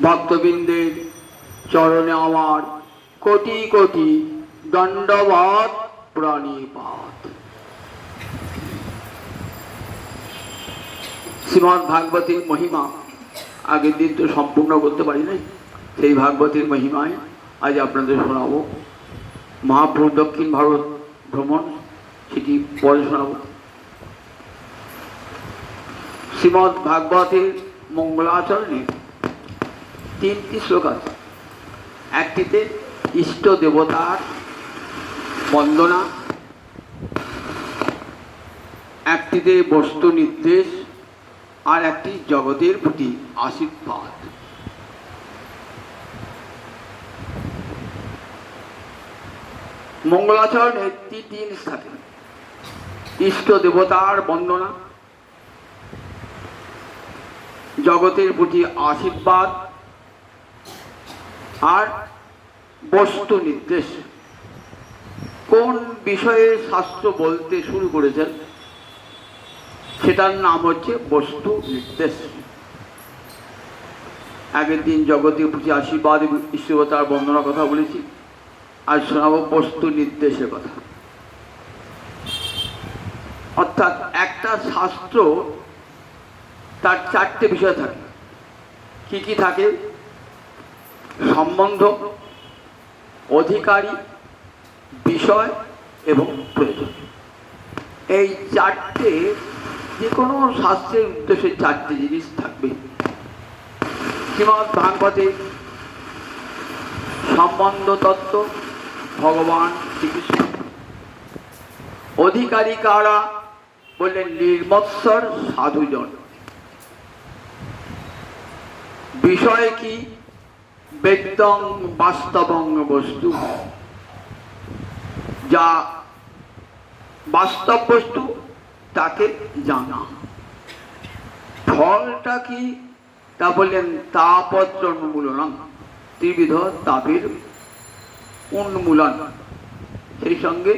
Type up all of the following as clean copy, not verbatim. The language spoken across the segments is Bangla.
ভক্তবৃন্দের চরণে আমার কোটি কোটি দণ্ডবৎ প্রণিপাত। শ্রীমদ্ ভাগবতীর মহিমা আগের দিন তো সম্পূর্ণ করতে পারি নাই, সেই ভাগবতীর মহিমায় আজ আপনাদের শোনাব। মহাপ্রভু দক্ষিণ ভারত ভ্রমণ, সেটি পরে শোনাব। শ্রীমদ্ ভাগবতের মঙ্গলাচরণে তিনটি শ্লোক আছে। একটিতে ইষ্ট দেবতার বন্দনা, একটিতে বস্তু নির্দেশ, আর একটি জগতের প্রতি আশীর্বাদ। মঙ্গলাচরণে তিন জিনিস থাকে: ইষ্ট দেবতার বন্দনা, জগতের প্রতি আশীর্বাদ, আর বস্তু নির্দেশ। কোন বিষয়ে শাস্ত্র বলতে শুরু করেছেন সেটার নাম হচ্ছে বস্তু নির্দেশ। আগের দিন জগতের প্রতি আশীর্বাদ এবং ঈশ্বরতার বন্দনার কথা বলেছি, আজ শোনাবো বস্তু নির্দেশের কথা। অর্থাৎ একটা শাস্ত্র তার চারটে বিষয় থাকে। কি কি থাকে? সম্বন্ধ, অধিকারী, বিষয় এবং প্রয়োজন। এই চারটে, যে কোনো শাস্ত্রের উদ্দেশ্যে চারটে জিনিস থাকবে। শ্রীমদ্ ভাগবতে সম্বন্ধ তত্ত্ব ভগবান শ্রীকৃষ্ণ। অধিকারী কারা? বললেন নির্মৎসর সাধুজন। বিষয় কি? বেদং বাস্তবং বস্তু, যা বাস্তব বস্তু তাকে জানা। ফলটা কি? তা বললেন তাপত্র উন্মূলন, ত্রিবিধ তাপের উন্মূলন। সেই সঙ্গে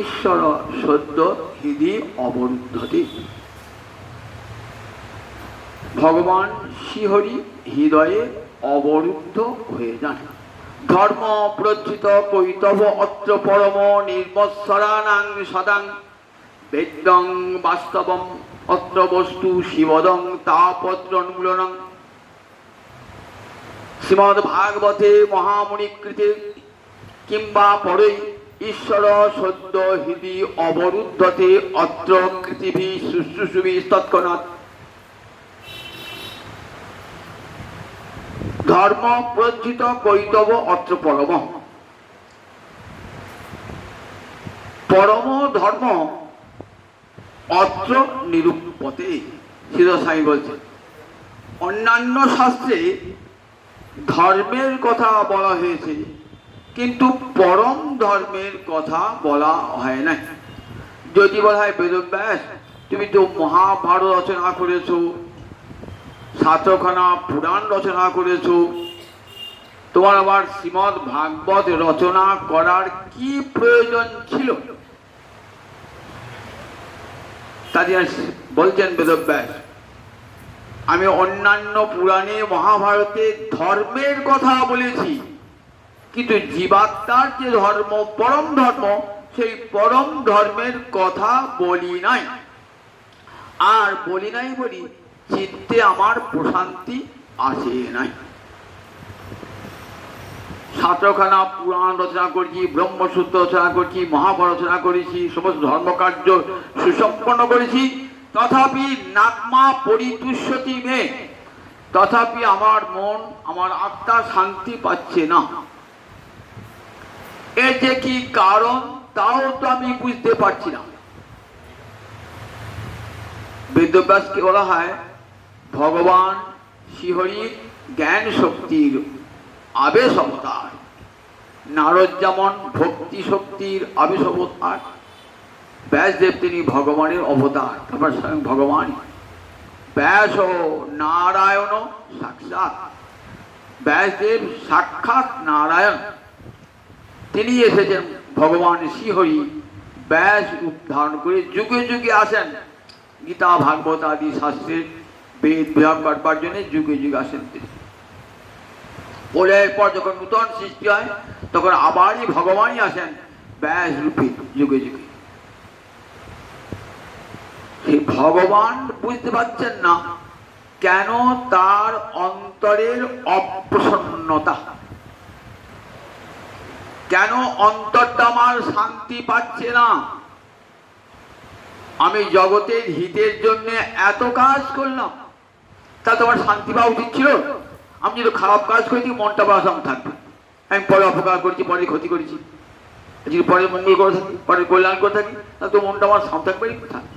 ঈশ্বর সদ্য হৃদি অবরুদ্ধতে, ভগবান শ্রীহরি হৃদয়ে অবরুদ্ধ হয়ে যান। ধর্ম প্রচ্যুত কৈতব অত্র পরম নির্মৎসরানাং সদাং, বেদং বাস্তবম অত্র বস্তু শিবদং তাপত্র উন্মূলনং। শ্রীমদ্ ভাগবতে মহামুনিকৃতে কিংবা পরৈ ঈশ্বর সদ্য হৃদি অবরুদ্ধতে অত্র কৃতিভি শুশ্রূষুভি তৎক্ষণাৎ। ধর্ম প্রজ্জিত কৈতব অত্র পরম। পরম ধর্ম অত্র নিরূপতে। শিরসাই বলছেন, অন্যান্য শাস্ত্রে ধর্মের কথা বলা হয়েছে, কিন্তু পরম ধর্মের কথা বলা হয় না। যদি বলা হয় বেদব্যাস, তুমি তো মহাভারত রচনা করেছো, 7খানা পুরাণ রচনা করেছো, তোমার আবার শ্রীমদ্ ভাগবত রচনা করার কি প্রয়োজন ছিল? তাই বলছেন বেদব্যাস, আমি অন্যান্য পুরাণে মহাভারতে ধর্মের কথা বলেছি, কিন্তু জীবাত্মার যে ধর্ম, পরম ধর্ম, সেই পরম ধর্মের কথা বলি নাই। আর বলি নাই বলি চিত্তে আমার প্রশান্তি আসে নাই। 7খানা পুরাণ রচনা করেছি, ব্রহ্মসূত্র রচনা করেছি, মহাভারত রচনা করেছি, সমস্ত ধর্মকার্য সুসম্পন্ন করেছি, তথাপি নাকমা পরিতুষ্যতি মে, তথাপি আমার মন, আমার আত্মা শান্তি পাচ্ছে না। এর যে কি কারণ তাও তো আমি বুঝতে পারছি না। বেদব্যাসকে বলা হয় ভগবান শ্রীহরির জ্ঞান শক্তির আবেশ অবতার। নারদ যেমন ভক্তি শক্তির আবেশ অবতার, ব্যাসদেব তিনি ভগবানের অবতার। তারপর স্বয়ং ভগবান ব্যাস ও নারায়ণ সাক্ষাৎ। ব্যাসদেব সাক্ষাৎ নারায়ণ, তিনি এসেছেন ভগবান শ্রীহরি ব্যাস রূপ ধারণ করে যুগে যুগে আসেন। গীতা ভাগবত আদি শাস্ত্রের বেদ বিভাগ করবার জন্য যুগে যুগে আসেন তিনি। প্রলয়ের পর যখন নূতন সৃষ্টি হয় তখন আবারই ভগবানই আসেন ব্যাস রূপে যুগে যুগে। সেই ভগবান বুঝতে পারছেন না কেন তার অন্তরের অপ্রসন্নতা, কেন অন্তরটা আমার শান্তি পাচ্ছে না। আমি জগতের হিতের জন্য এত কাজ করলাম, তা তোমার শান্তি পাওয়া উচিত ছিল? আমি যদি খারাপ কাজ করেছি মনটা বড় সঙ্গে থাকবে, আমি পরে অপকার করেছি, পরে ক্ষতি করেছি, যদি পরে মঙ্গল করে থাকি, পরে কল্যাণ করে থাকি, তাহলে তো মনটা আমার সামনে থাকবে কোথায়?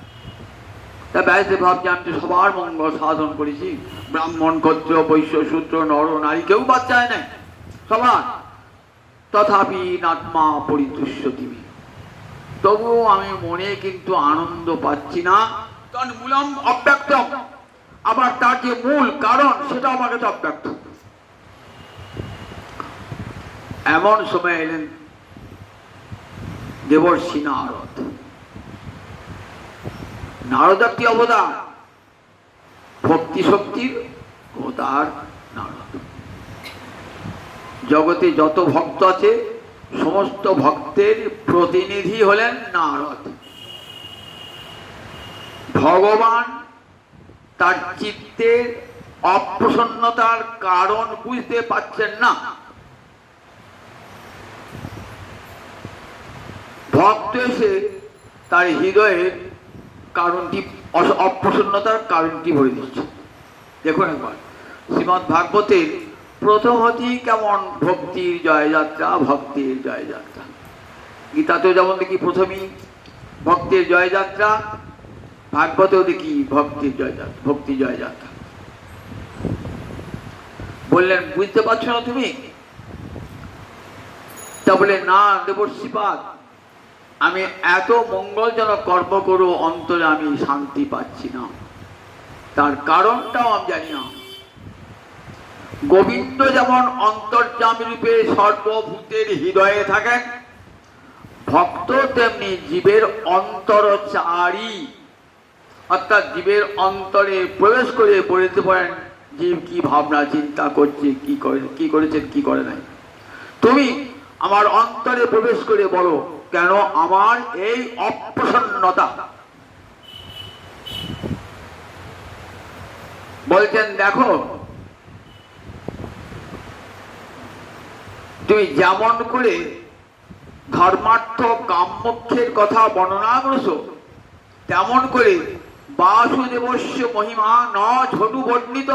তা ব্যাসদেব ভাবছি আমি তো সবার মঙ্গল সাধন করেছি, ব্রাহ্মণ ক্ষত্র বৈশ্য শূদ্র নর নারী কেউ বাদ যায় না, সবার। তথাপি নাত্মা পরিতুষ্যতি, তবুও আমি মনে কিন্তু আনন্দ পাচ্ছি না। কারণ মূলম অব্যক্তম, আবার তার যে মূল কারণ সেটা আমার কাছে অব্যক্ত। এমন সময় এলেন দেবর্ষি নারদ। নারদ একটি অবতার, ভক্তি শক্তির অবতার নারদ। জগতে যত ভক্ত আছে সমস্ত ভক্তের প্রতিনিধি হলেন নারদ। ভগবান তার চিত্তের অপ্রসন্নতার কারণ বুঝতে পারছেন না। ভক্ত এসে তার হৃদয়ের কারণটি, অপ্রসন্নতার কারণটি ভরে দিচ্ছে। দেখুন একবার শ্রীমদ্ ভাগবতের প্রথম হতেই কেমন ভক্তির জয়যাত্রা, ভক্তির জয়যাত্রা। গীতাতেও যেমন দেখি প্রথমেই ভক্তির জয়যাত্রা, ভাগবতেও দেখি ভক্তির জয়যাত্রা, ভক্তি জয়যাত্রা। বললেন বুঝতে পারছো না তুমি? তা বলে না দেবর্ষিপাদ, আমি এত মঙ্গলজনক কর্ম করো অন্তরে আমি শান্তি পাচ্ছি না, তার কারণটাও আমি জানি না। গোবিন্দ যেমন অন্তর্যামী রূপে সর্বভূতের হৃদয়ে থাকেন, ভক্ত তেমনি জীবের অন্তরচারী, অর্থাৎ জীবের অন্তরে প্রবেশ করে বলতে পারেন জীব কি ভাবনা চিন্তা করছে, কি করেছেন কি করে নাই। তুমি আমার অন্তরে প্রবেশ করে বলো কেন আমার এই অপ্রসন্নতা। বলছেন দেখো তুমি যেমন করে ধর্মার্থ কাম্যক্ষের কথা বর্ণনা করেছো, তেমন করে বাসুদেবস্য মহিমা ন ঝটু বর্ণিত,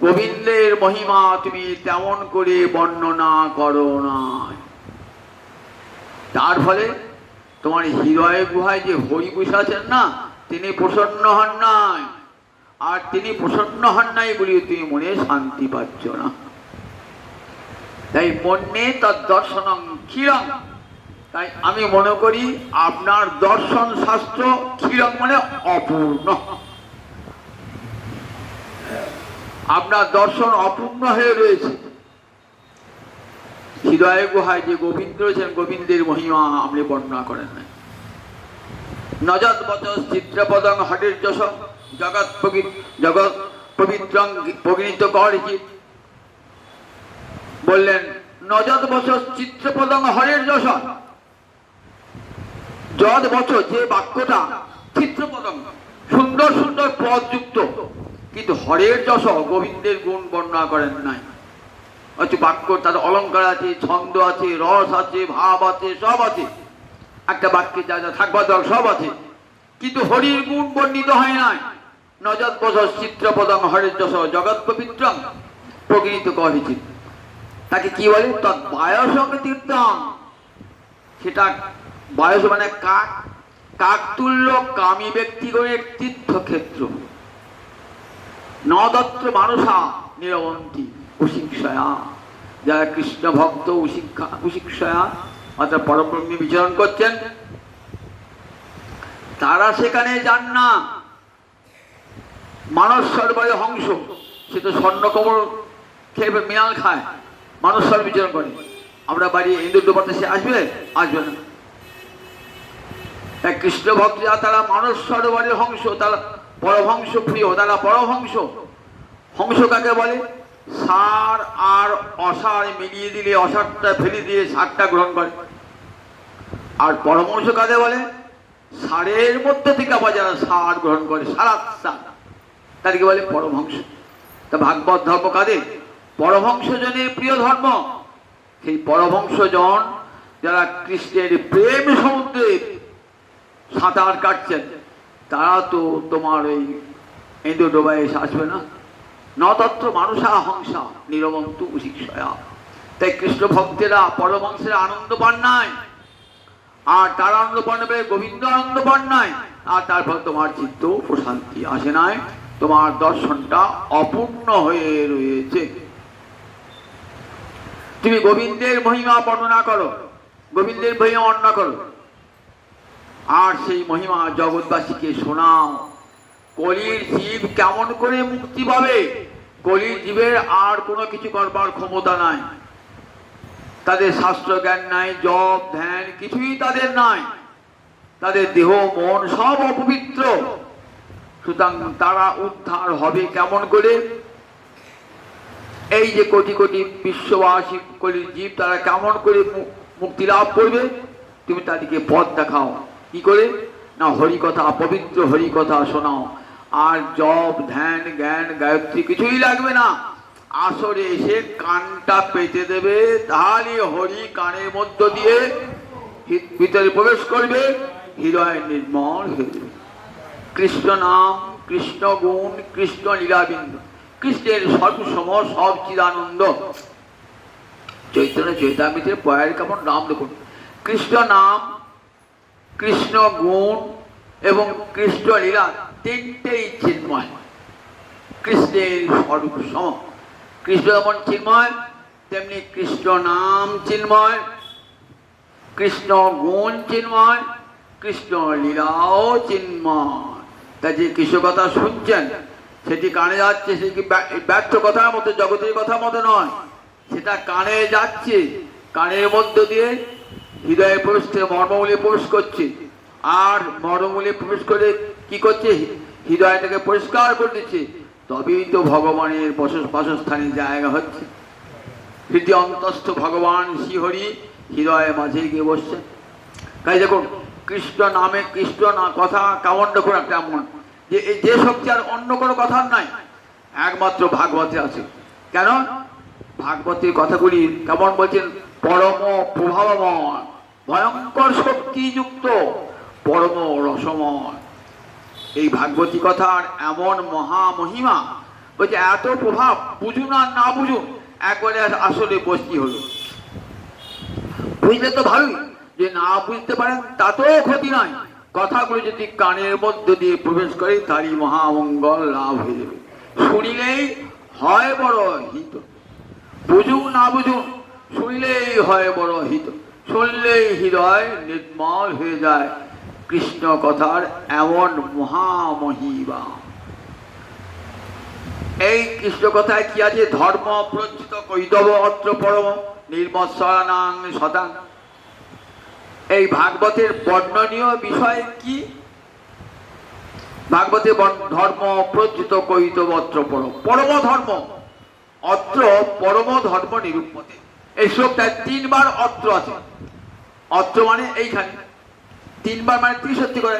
গোবিন্দের মহিমা তুমি তেমন করে বর্ণনা করো না। তার ফলে তোমার হৃদয় গুহায় যে হরি বসে আছেন না, তিনি প্রসন্ন হন নাই, আর তিনি প্রসন্ন হন নাই বলে তুমি মনে শান্তি পাচ্ছ না। তাই মনে তার দর্শনং ক্ষীরং, তাই আমি মনে করি আপনার দর্শন শাস্ত্র ক্ষীরং মানে অপূর্ণ, আপনার দর্শন অপূর্ণ হয়ে রয়েছে। হৃদয় গুহায় যে গোবিন্দ রয়েছেন, গোবিন্দের মহিমা আপনি বর্ণনা করেন নাই। নজত বচস চিত্রপদং হরির যশ জগৎ পবিত্রং প্রগৃহীত করিচিত। বললেন নজত বচস চিত্রপদং হরির যশ, যদ বচস যে বাক্যটা চিত্রপদং সুন্দর সুন্দর পদযুক্ত, কিন্তু হরের যশ গোবিন্দের গুণ বর্ণনা করেন নাই। হচ্ছে বাক্য তার অলঙ্কার আছে, ছন্দ আছে, রস আছে, ভাব আছে, সব আছে, একটা বাক্যে যা যা থাকবার দরকার সব আছে, কিন্তু হরির গুণ বর্ণিত হয় নাই। নজত বচস চিত্রপদং হরের যশ জগৎ পবিত্রং প্রগৃহীত করিচিত। তাকে কি বলে? তৎ বায়সং তীর্থং, সেটা বায়স মানে কাক, কাকতুল্য কামী ব্যক্তিগণের তীর্থক্ষেত্র। নদত্র মানুষা নিরবন্তী উশিক্ষয়া, যারা কৃষ্ণ ভক্ত উশিক্ষয়া অর্থাৎ পরব্রহ্মে বিচরণ করছেন, তারা সেখানে যান না। মানস সরোবরে হংস, সে তো স্বর্ণকমল খেয়ে মিনাল খায়, মানুষ সর বিচরণ করে। আমরা বাড়ি ইন্দুরদোপাতে সে আসবে? আসবে না। কৃষ্ণ ভক্তরা তারা মানস সরোবরের হংস, তারা পরমহংস প্রিয়, তারা পরমহংস। হংস কাকে বলে? সার আর অসার মিলিয়ে দিলে অসারটা ফেলে দিয়ে সারটা গ্রহণ করে। আর পরমহংস কাদের বলে? সারের মধ্যে থেকে আবার যারা সার গ্রহণ করে, সারাত সার, তাদেরকে বলে পরমহংস। তা ভাগবত ধর্ম কাদের? পরমহংসজনের প্রিয় ধর্ম। সেই পরমহংসজন যারা কৃষ্ণের প্রেম সমুদ্রে সাঁতার কাটছেন, তারা তো তোমার ওই ইন্দু ডোবায় এসে আসবে না। নতত্র মানুষা হংসা নিরবন্তু শিক্ষয়া। তাই কৃষ্ণ ভক্তেরা পরমহংসেরা আনন্দ পান নাই, আর তার আনন্দ পান নেবে, গোবিন্দ আনন্দ পান নাই, আর তারপর তোমার চিত্ত প্রশান্তি আসে নাই, তোমার দর্শনটা অপূর্ণ হয়ে রয়েছে। তুমি গোবিন্দের মহিমা বর্ণনা করো, গোবিন্দের মহিমা বর্ণনা করো, আর সেই মহিমা জগৎবাসীকে শোনাও। কলির জীব কেমন করে মুক্তি পাবে? কলির জীবের আর কোনো কিছু করবার ক্ষমতা নাই, তাদের শাস্ত্র জ্ঞান নাই, জপ ধ্যান কিছুই তাদের নাই, তাদের দেহ মন সব অপবিত্র। সুতরাং তারা উদ্ধার হবে কেমন করে? এই যে কোটি কোটি বিশ্ববাসী কলির জীব, তারা কেমন করে মুক্তি লাভ করবে? তুমি তাদেরকে পথ দেখাও। কি করে? না, হরিকথা, পবিত্র হরিকথা শোনাও। আর জপ ধ্যান জ্ঞান গায়ত্রী কিছুই লাগবে না। আসরে এসে কানটা পেতে দেবে, তাহলে হরি কানের মধ্য দিয়ে ভিতরে প্রবেশ করবে, হৃদয় নির্মল হয়ে যাবে। কৃষ্ণ নাম, কৃষ্ণ গুণ, কৃষ্ণ লীলাবিন্দু, কৃষ্ণের সর্বসম সব চিদানন্দ। চৈতন্য চৈতামৃতের পয়ের কেমন নাম দেখুন, কৃষ্ণ নাম, কৃষ্ণ গুণ এবং কৃষ্ণ লীলা তিনটেই চিন্ময়। কৃষ্ণের সর্বসম, কৃষ্ণ যেমন চিন্ময় তেমনি কৃষ্ণ নাম চিন্ময়, কৃষ্ণ গুণ চিন্ময়, কৃষ্ণ লীলাও চিন্ময়। তা যে কৃষ্ণ কথা শুনছেন সেটি কানে যাচ্ছে, সেটি ব্যর্থ কথার মতো, জগতের কথার মতো নয়, সেটা কানে যাচ্ছে, কানের মধ্য দিয়ে হৃদয়ে প্রবেশ করে মর্মমূলে প্রবেশ করছে। আর মর্মমূলে প্রবেশ করে কি করছে? হৃদয়টাকে পরিষ্কার করে দিচ্ছে। তবেই তো ভগবানের বাসস্থানের জায়গা হচ্ছে। হৃদয় অন্তস্থ ভগবান শ্রীহরি হৃদয়ের মাঝে গিয়ে বসছে। তাই দেখুন, কৃষ্ণ নামে কৃষ্ণ না কথা কেমন দেখুন একটা এমন যে শক্তি আর অন্য কোনো কথার নাই, একমাত্র ভাগবতে আছে। কেন? ভাগবতের কথাগুলি কেমন বলছেন? পরম প্রভাবময়, ভয়ঙ্কর শক্তিযুক্ত, পরম রসময়। এই ভাগবতী কথার এমন মহামহিমা, বলছে এত প্রভাব, বুঝুন আর না বুঝুন, একবারে আসলে বসতি হলো। বুঝলে তো ভালোই, যে না বুঝতে পারেন তাতেও ক্ষতি নাই। কথাগুলো যদি কানের মধ্যে দিয়ে প্রবেশ করে, তারই মহামঙ্গল লাভ হয়ে যাবে। শুনিলেই হয় বড় হিত, বুঝুন না বুঝুন, শুনলেই হয় বড় হিত, শুনলেই হৃদয় নির্মল হয়ে যায়। কৃষ্ণ কথার এমন মহামহিমা। এই কৃষ্ণ কথায় কি আছে? ধর্ম প্রজ্জিত কৈতব অত্র পরম নির্মৎসরানাং শতাং। এই ভাগবতের বর্ণনীয় বিষয় কি? ভাগবতে ধর্ম প্রজ্জিত কৈতব অত্র পরম, পরম ধর্ম, অত্র পরম ধর্ম নিরূপতে। এই শ্লোকটায় তিনবার অত্র আছে। অত্র মানে এইখানে, তিনবার মানে ত্রিশক্তি করে,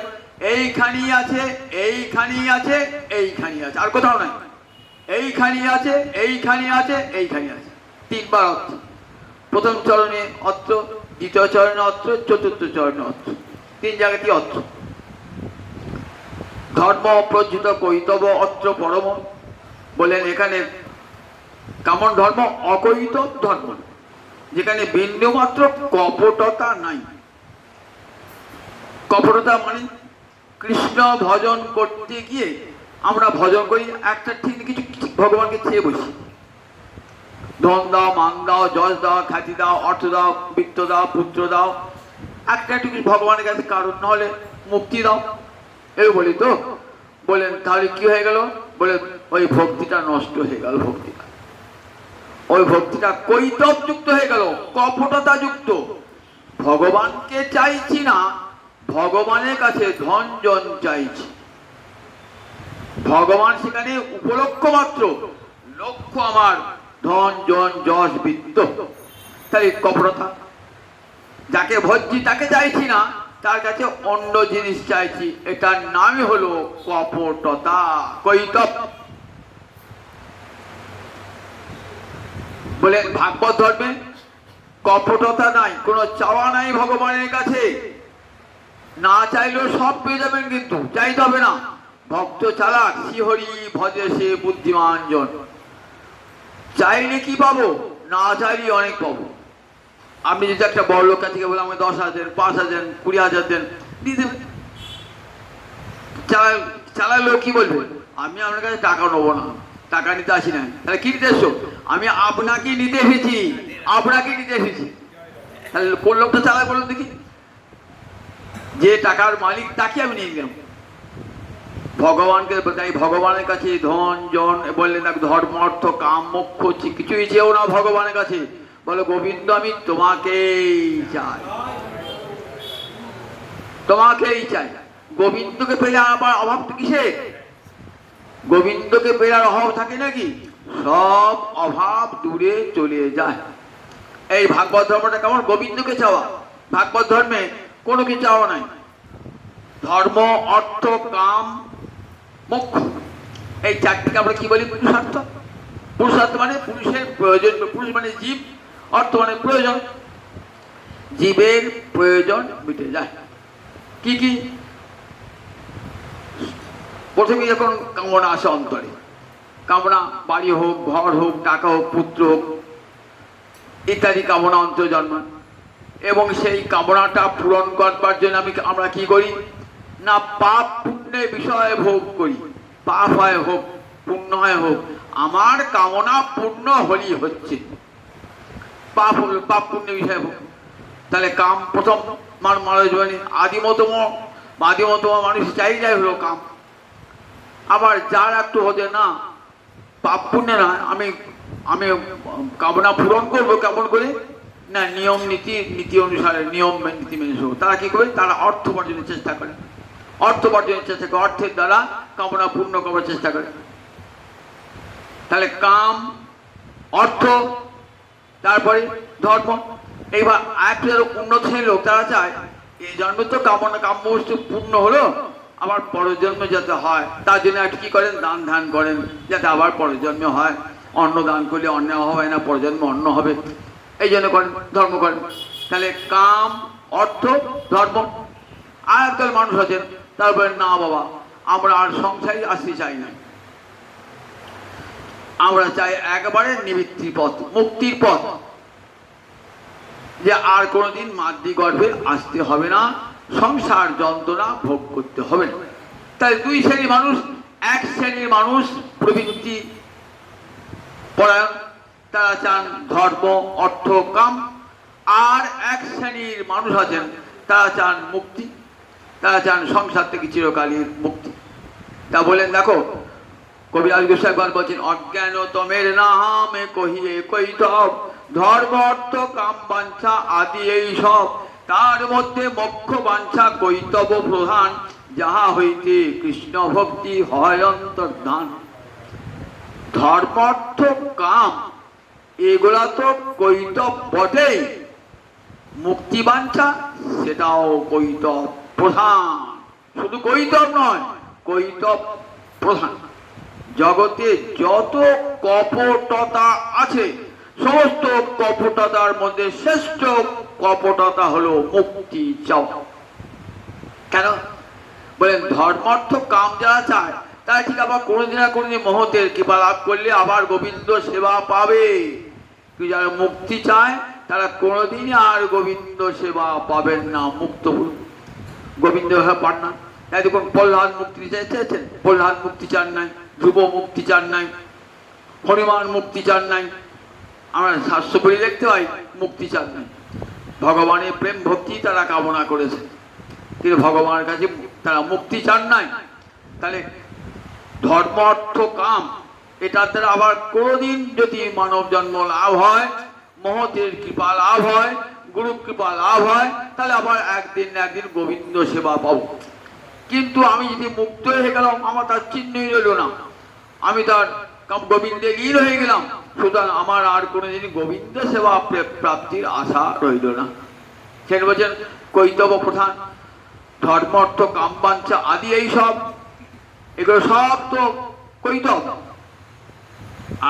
এইখানি আছে, এইখানি আছে, এইখানি আছে, আর কোথাও নাই। এইখানি আছে, এইখানি আছে, এইখানি আছে, তিনবার অত্র। প্রথম চরণে অত্র, দ্বিতীয় চরণে অত্র, চতুর্থ চরণে অত্র, তিন জায়গাতেই অত্র। ধর্ম প্রজ্জিত কৈতব অত্র পরম বলেন। এখানে কেমন ধর্ম? অকৈতব ধর্ম, যেখানে বিন্দুমাত্র কপটতা নাই। কপটতা মানে কৃষ্ণ ভজন করতে গিয়ে আমরা ভজন করি একটা ঠিক কিছু ভগবানকে চেয়ে বসি, ধন দাও, মান দাও, যশ দাও, খ্যাতি দাও, অর্থ দাও, বিত্ত দাও, পুত্র দাও, একটা একটু কিছু ভগবানের কাছে কারণ নহলে মুক্তি দাও, এই বলি তো। বলেন তাহলে কি হয়ে গেল? বলে ওই ভক্তিটা নষ্ট হয়ে গেল, ভক্তিটা, ওই ভক্তিটা কৈতব যুক্ত হয়ে গেল, কপটতা যুক্ত। ভগবানকে চাইছি না, ভগবানের কাছে ধন জন চাইছি। ভগবান সেখানে উপলক্ষ মাত্র, লক্ষ্য আমার ধন জন যশ বিত্ত। তাই কপটতা, যাকে ভজছি তাকে চাইছি না, তার কাছে অন্য জিনিস চাইছি, এটার নামই হলো কপটতা, কৈতব। বলে ভাগবত ধর্মে কপটতা নাই, কোনো চাওয়া নাই ভগবানের কাছে। না চাইলেও সব পেয়ে যাবেন, কিন্তু চাইতে হবে না। ভক্ত চালাক, শ্রীহরি ভজে সে বুদ্ধিমান জন। চাইলে কি পাবো, না চাইলে অনেক পাবো। আপনি যদি একটা বড় লোক কাছে বলে আমাকে 10,000 5,000 20,000 দেন, দিয়ে দেবেন। চালালো কি বলবে, আমি আপনার কাছে টাকা নেবো না, টাকা নিতে আসি না। তাহলে কি নিতে এসছো, আমি আপনাকে নিতে এসেছি, আপনাকে নিতে এসেছি। তাহলে কোন লোকটা চালাক বলুন দেখি, যে টাকার মালিক তাকে আমি নিয়ে গেলাম। ভগবানকে, তাই ভগবানের কাছে ধন জন বললেন না, ধর্ম অর্থ কাম মোক্ষ কিছুই চেয়েও না ভগবানের কাছে। বলো গোবিন্দ আমি তোমাকেই চাই, তোমাকেই চাই। গোবিন্দকে পেলে আবার অভাব কিসে, গোবিন্দকে পেলে আর অভাব থাকে নাকি, সব অভাব দূরে চলে যায়। এই ভাগবত ধর্মটা কেমন, গোবিন্দকে চাওয়া। ভাগবত ধর্মে কোনো কিছু চাওয়া নাই, ধর্ম অর্থ কাম মোক্ষ, এই চারটিকে আমরা কি বলি, পুরুষার্থ। পুরুষার্থ মানে পুরুষের প্রয়োজন, পুরুষ মানে জীব, অর্থ মানে প্রয়োজন, জীবের প্রয়োজন মিটে যায়। কি কি, প্রথমে যখন কামনা আসে অন্তরে, কামনা বাড়ি হোক, ঘর হোক, টাকা হোক, পুত্র হোক ইত্যাদি কামনা অন্তরে জন্মায়। এবং সেই কামনাটা পূরণ করবার জন্য আমরা কি করি না, পাপ পুণ্যের বিষয়ে ভোগ করি। পাপ হয় হোক, পুণ্য হয় হোক, আমার কামনা পূর্ণ হলেই হচ্ছে। পাপ পুণ্যের বিষয়ে ভোগ, তাহলে কাম প্রথম মানব জীবনে আদিমতম মানুষ চাহিদাই হলো কাম। আবার যার একটু হতে না পাপ পুণ্য না, আমি কামনা পূরণ করবো কেমন করে না, নিয়ম নীতি অনুসারে, নিয়ম নীতি মেনে চলবো। তারা কি করে, তারা অর্থ উপার্জনের চেষ্টা করে, অর্থের দ্বারা কামনা পূর্ণ করার চেষ্টা করে। তাহলে কাম, অর্থ, তারপরে ধর্ম। এইবার আরেকটু উন্নত শ্রেণীর লোক, তারা চায় এই জন্মে তো কাম্য বস্তু পূর্ণ হলো, আবার পরের জন্মে যাতে হয়, তার জন্য একটু কি করেন, দান ধ্যান করেন, যাতে আবার পরের জন্মে হয়। অন্ন দান করলে অন্ন হয় না, পরের জন্মে অন্ন হবে, এই জন্য করেন, ধর্ম করেন। তাহলে কাম, অর্থ, ধর্ম। আর একদল মানুষ আছেন, তারপরে না বাবা আমরা আর সংসারই আসতে চাই না, আমরা চাই একবারে নিবৃত্তির পথ, মুক্তির পথ, যে আর কোনোদিন মাতৃ গর্ভে আসতে হবে না, সংসার যন্ত্রণা ভোগ করতে হবে না। তাই দুই শ্রেণীর মানুষ, এক শ্রেণীর মানুষ প্রবৃত্তি পরায়ণ, তারা চান ধর্ম অর্থ কাম। আর এক শ্রেণীর মানুষ আছেন, তারা চান মুক্তি, তারা চান সংসার থেকে চিরকালীন মুক্তি। তা বলেন দেখো, কবিরাজ গোস্বামী বলছেন, অজ্ঞান তমের নামে কহিয়ে কৈতব, ধর্ম অর্থ কাম বাঞ্ছা আদি এই সব, তার মধ্যে মোক্ষ বাঞ্ছা কৈতব প্রধান, যাহা হইতে কৃষ্ণ ভক্তি হয় অন্তর্ধান। ধর্ম অর্থ কাম এগুলা তো কৈতব বটেই, মুক্তি বাঞ্ছা সেটাও কৈতব প্রধান। শুধু কৈতব নয়, কৈতব প্রধান। জগতে যত কপটতা আছে, সমস্ত কপটতার মধ্যে শ্রেষ্ঠ কপটতা হলো মুক্তি চাওয়া। কেন বলেন, ধর্মার্থ কাম যারা চায় তারা ঠিক আবার কোনোদিন না কোনোদিন মহতের কৃপা লাভ করলে আবার গোবিন্দ সেবা পাবে। যারা মুক্তি চায় তারা কোনোদিনই আর গোবিন্দ সেবা পাবেন না, মুক্ত গোবিন্দ পান না। তাই দেখুন প্রহ্লাদ মুক্তি চাইছেন, প্রহ্লাদ মুক্তি চান নাই, ধ্রুব মুক্তি চান নাই, হনুমান মুক্তি চান নাই, আমরা শাস্ত্র বই দেখতে পাই মুক্তি চান নাই। ভগবানের প্রেম ভক্তি তারা কামনা করেছে, কিন্তু ভগবানের কাছে তারা মুক্তি চান নাই। তাহলে ধর্ম অর্থ কাম এটার দ্বারা আবার কোনোদিন যদি মানব জন্ম লাভ হয়, মহতের কৃপা লাভ হয়, গুরু কৃপা লাভ হয়, তাহলে আবার একদিন না একদিন গোবিন্দ সেবা পাবো। কিন্তু আমি যদি মুক্ত হয়ে গেলাম, আমার তার চিহ্নই রইল না, আমি তার গোবিন্দে লীন হয়ে গেলাম, সুতরাং আমার আর কোনোদিন গোবিন্দ সেবা প্রাপ্তির আশা রইল না। সেটা বলছেন কৈতব প্রধান, ধর্ম অর্থ কাম বাঞ্ছা আদি এই সব, এগুলো সব তো কৈতব।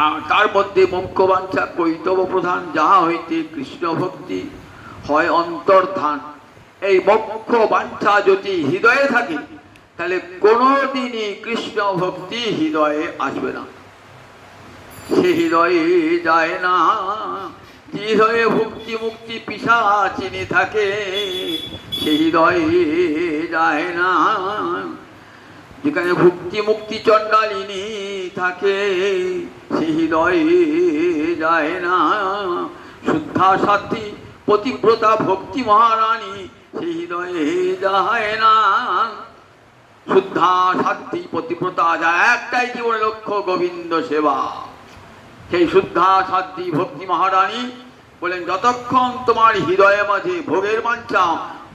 আর তার মধ্যে মুখ্য বাঞ্ছা কৈতব প্রধান, যাহা হইতে কৃষ্ণ ভক্তি হয় অন্তর্ধান। এই মুখ্য বাঞ্ছা যদি হৃদয়ে থাকে তাহলে কোনোদিনই কৃষ্ণ ভক্তি হৃদয়ে আসবে না। সে হৃদয়ে যায় না যে হৃদয়ে ভক্তি মুক্তি পিশাচিনী থাকে, সে হৃদয়ে যায় না যেখানে ভক্তি মুক্তি চণ্ডালিনী থাকে, সে হৃদয়ে যায় না। শুদ্ধা সাধ্বী পতিব্রতা ভক্তি মহারানী, সে হৃদয়ে যায় না। শুদ্ধা সাধ্বী পতিব্রতা, যা একটাই জীবনের লক্ষ্য গোবিন্দ সেবা, সেই শুদ্ধা সাধ্বী ভক্তি মহারানী বলেন যতক্ষণ তোমার হৃদয়ে মাঝে ভোগের বাঞ্ছা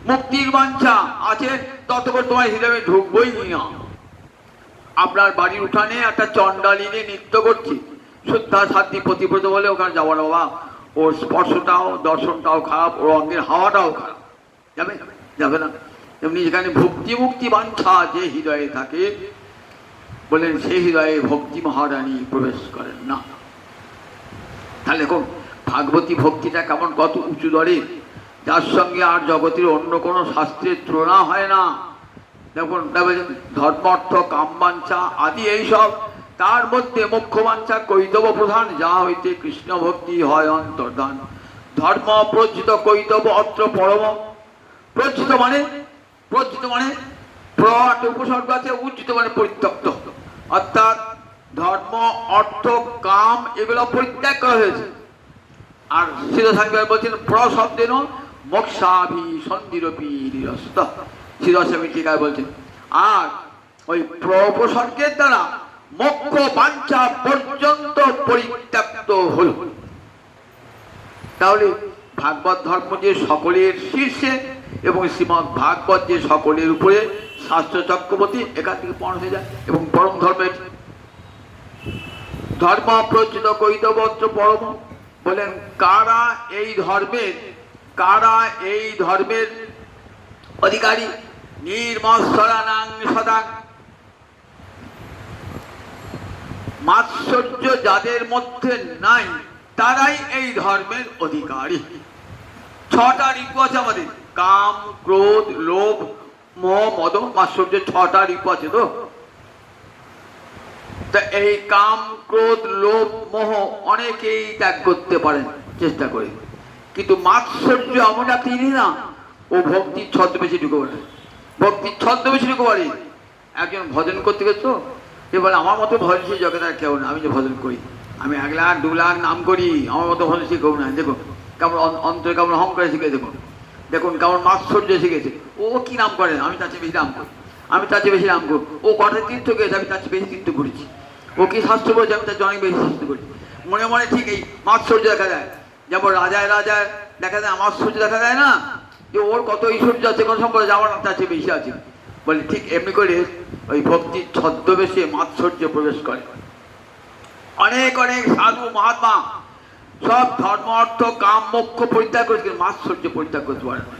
মুক্তির বাঞ্ছা আছে ততক্ষণ তোমার হৃদয়ে ঢুকবই না। আপনার বাড়ির উঠানে একটা চণ্ডালিনী নৃত্য করছি, শুদ্ধা সাধ্বী পতিব্রত বলে ওখানে যাওয়ার বাবা, ওর স্পর্শটাও দর্শনটাও খারাপ, ওর অঙ্গের হাওয়াটাও খারাপ, যাবে যাবে না। তেমনি যেখানে ভক্তি মুক্তি বাঞ্ছা যে হৃদয়ে থাকে বলেন সেই হৃদয়ে ভক্তি মহারানী প্রবেশ করেন না। তাহলে দেখুন ভাগবতী ভক্তিটা কেমন কত উঁচু দরে, যার সঙ্গে আর জগতের অন্য কোনো শাস্ত্রের তুলনা হয় না। দেখুন ধর্ম অর্থ কাম বাঞ্ছা আদি এইসব, তার মধ্যে মুখ্য বাঞ্ছা কৈতব প্রধান, যা হইতে কৃষ্ণ ভক্তি হয় অন্তর্ধান। ধর্ম প্রজ্জিত কৈতব অত্র পরম। প্রজ্জিত মানে উপসর্গ আছে, উজ্জিত মানে পরিত্যক্ত, অর্থাৎ ধর্ম অর্থ কাম এগুলো পরিত্যাগ করা হয়েছে। আর সিদ্ধ সাংখ্যিক বলছেন প্রশব্দেন মোক্ষাভি সন্ধিরপি নিরস্ত, সিদ্ধ স্বামী টিকায় বলছেন। আর ওই প্রপসর্গের দ্বারা মোক্ষ বাঞ্ছা পর্যন্ত পরিত্যক্ত হল। তাহলে ভাগবত ধর্ম যে সকলের শীর্ষে এবং শ্রীমৎ ভাগবত যে সকলের উপরে, শাস্ত্র চক্রবর্তী এখান থেকে পণ হয়ে যায়। এবং পরম ধর্মের ধর্ম প্রচিত কৈতবত্র পরম বলেন কারা এই ধর্মের অধিকারী, নির্মৎসরানাং সদা, মাৎসর্য যাদের মধ্যে নাই তারাই এই ধর্মের অধিকারী। ছটা রিপু আছে আমাদের, কাম ক্রোধ লোভ মোহ মদ মাৎসর্য, ছটা রিপু আছে। তো এই কাম ক্রোধ লোভ মোহ অনেকেই ত্যাগ করতে পারেন চেষ্টা করে, কিন্তু মাৎসর্য এমন তিনি না, ও ভক্তির ছদ্মবেশে ঢুকে পড়ে, ভক্তির ছদ্মবেশে ঢুকে পড়ে। একজন ভজন করতে গেছো, এবার আমার মতো ভজনশীল জগৎ আর কেউ না, আমি যে ভজন করি, আমি 1 লাখ 2 লাখ নাম করি, আমার মতো ভজনশীল কেউ না। দেখুন কেমন অন্তরে কেমন অহংকারে শিখে, দেখুন কেমন মাৎসর্য শিখেছে। ও কি নাম করেন, আমি তার চেয়ে বেশি নাম করি, আমি তার চেয়ে বেশি নাম করি। ও কটা তীর্থ গেছে, আমি তার চেয়ে বেশি তীর্থ করেছি। ও কি শাস্ত্র বলছে, আমি তার চেয়ে অনেক বেশি শাস্ত্র করি। মনে মনে ঠিক এই মাৎসর্য দেখা যায়। যেমন রাজায় দেখা যায় মাৎসর্য দেখা যায় না, যে ওর কত ঐশ্বর্য আছে, কোনো সম্পর্ক আমার তার চেয়ে বেশি আছে বলে, ঠিক এমনি করে ওই ভক্তির ছদ্মবেশে মাৎসর্য প্রবেশ করে। অনেক সাধু মহাত্মা সব ধর্ম অর্থ কাম মোক্ষ পরিত্যাগ করেছে, মাৎসর্য পরিত্যাগ করতে পারে না।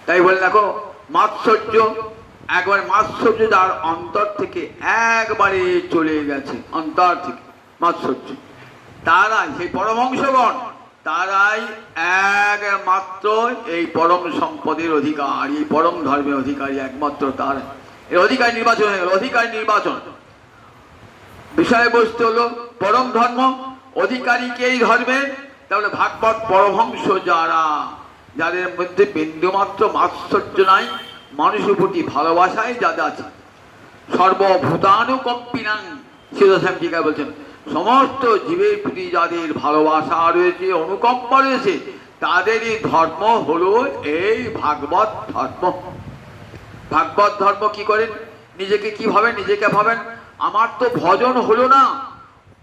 তাই বলে দেখো মাৎসর্য যার অন্তর থেকে একবারে চলে গেছে, অন্তর থেকে মাৎসর্য, তারাই সেই পরমহংসগণ, তারাই একমাত্র এই পরম সম্পদের অধিকারী, পরম ধর্মের অধিকারী, একমাত্র তার। এর অধিকার নির্বাচন হয়ে গেল, অধিকার নির্বাচন। বিষয়বস্তু হলো পরম ধর্ম, অধিকারী কে এই ধর্মের? তাহলে ভাগবত পরমহংস যাদের মধ্যে বিন্দুমাত্র মাৎসর্য নাই, মানুষের প্রতি ভালোবাসায় যাদের আছে, সর্বভূতানুকম্পিনাং, সিদ্ধস্বামী টিকায় বলছেন সমস্ত জীবের প্রতি যাদের ভালোবাসা রয়েছে, অনুকম্পা রয়েছে, তাদেরই ধর্ম হলো এই ভাগবত ধর্ম। ভাগবত ধর্ম কি করেন? নিজেকে কি ভাবেন? নিজেকে ভাবেন আমার তো ভজন হলো না,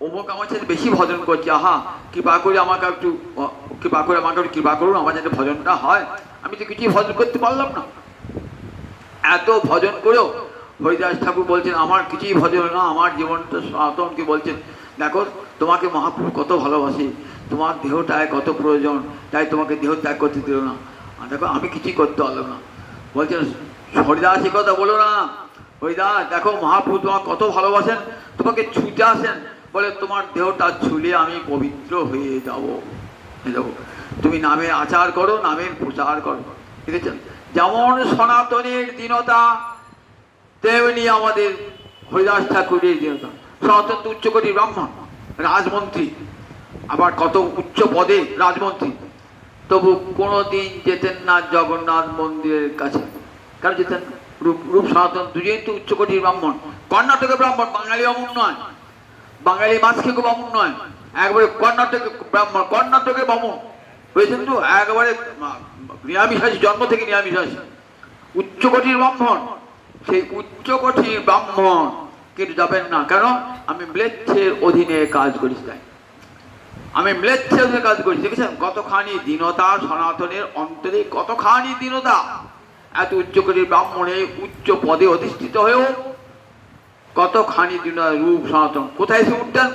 অমুক আমার সাথে বেশি ভজন করছে, আহা কৃপা করে আমাকে একটু কৃপা করুন, আমার যাতে ভজনটা হয়। আমি তো কিছুই ভজন করতে পারলাম না। এত ভজন করেও হরিদাস ঠাকুর বলছেন আমার কিছুই ভজন না, আমার জীবনটা সনাতন। কি বলছেন? দেখো তোমাকে মহাপ্রভু কত ভালোবাসে, তোমার দেহটায় কত প্রয়োজন, তাই তোমাকে দেহ ত্যাগ করতে দিল না। আর দেখো আমি কিছুই করতে পারলাম না। বলছেন হরিদাস এই কথা বলো না, হরিদাস দেখো মহাপ্রভু তোমার কত ভালোবাসেন, তোমাকে ছুটে আসেন, বলে তোমার দেহটা ছুলে আমি পবিত্র হয়ে যাব। দেখো তুমি নামের আচার করো, নামের প্রচার করো, ঠিক আছে? যেমন সনাতনের দীনতা তেমনি আমাদের হরিদাস ঠাকুরের দীনতা। সনাতন তো উচ্চকোটি ব্রাহ্মণ, রাজমন্ত্রী, আবার কত উচ্চ পদে রাজমন্ত্রী, তবু কোনোদিন যেতেন না জগন্নাথ মন্দিরের কাছে। কেন যেতেন? রূপ সনাতন দুজনেই তো উচ্চকোটির ব্রাহ্মণ। কর্ণাটকের ব্রাহ্মণ, বাঙালি অমন নয়, বাঙালি মাছ খেয়ে ব্রাহ্মণ নয়, একবারে কর্ণাটকের ব্রাহ্মণ, কর্ণাটকের ব্রাহ্মণ হয়েছেন তো একেবারে নিরামিষাসী, জন্ম থেকে নিরামিষাসী, উচ্চকোটির ব্রাহ্মণ। সেই উচ্চকোটির ব্রাহ্মণ কিন্তু যাবেন না। কেন? আমি ম্লেচ্ছের অধীনে কাজ করিস, তাই আমি ম্লেচ্ছের অধীনে কাজ করি। দেখেছেন কতখানি দীনতা, সনাতনের অন্তরে কতখানি দীনতা। এত উচ্চকোটির ব্রাহ্মণে উচ্চ পদে অধিষ্ঠিত হয়েও কতখানি দীনতা। রূপ সনাতন কোথায় এসে উঠতেন?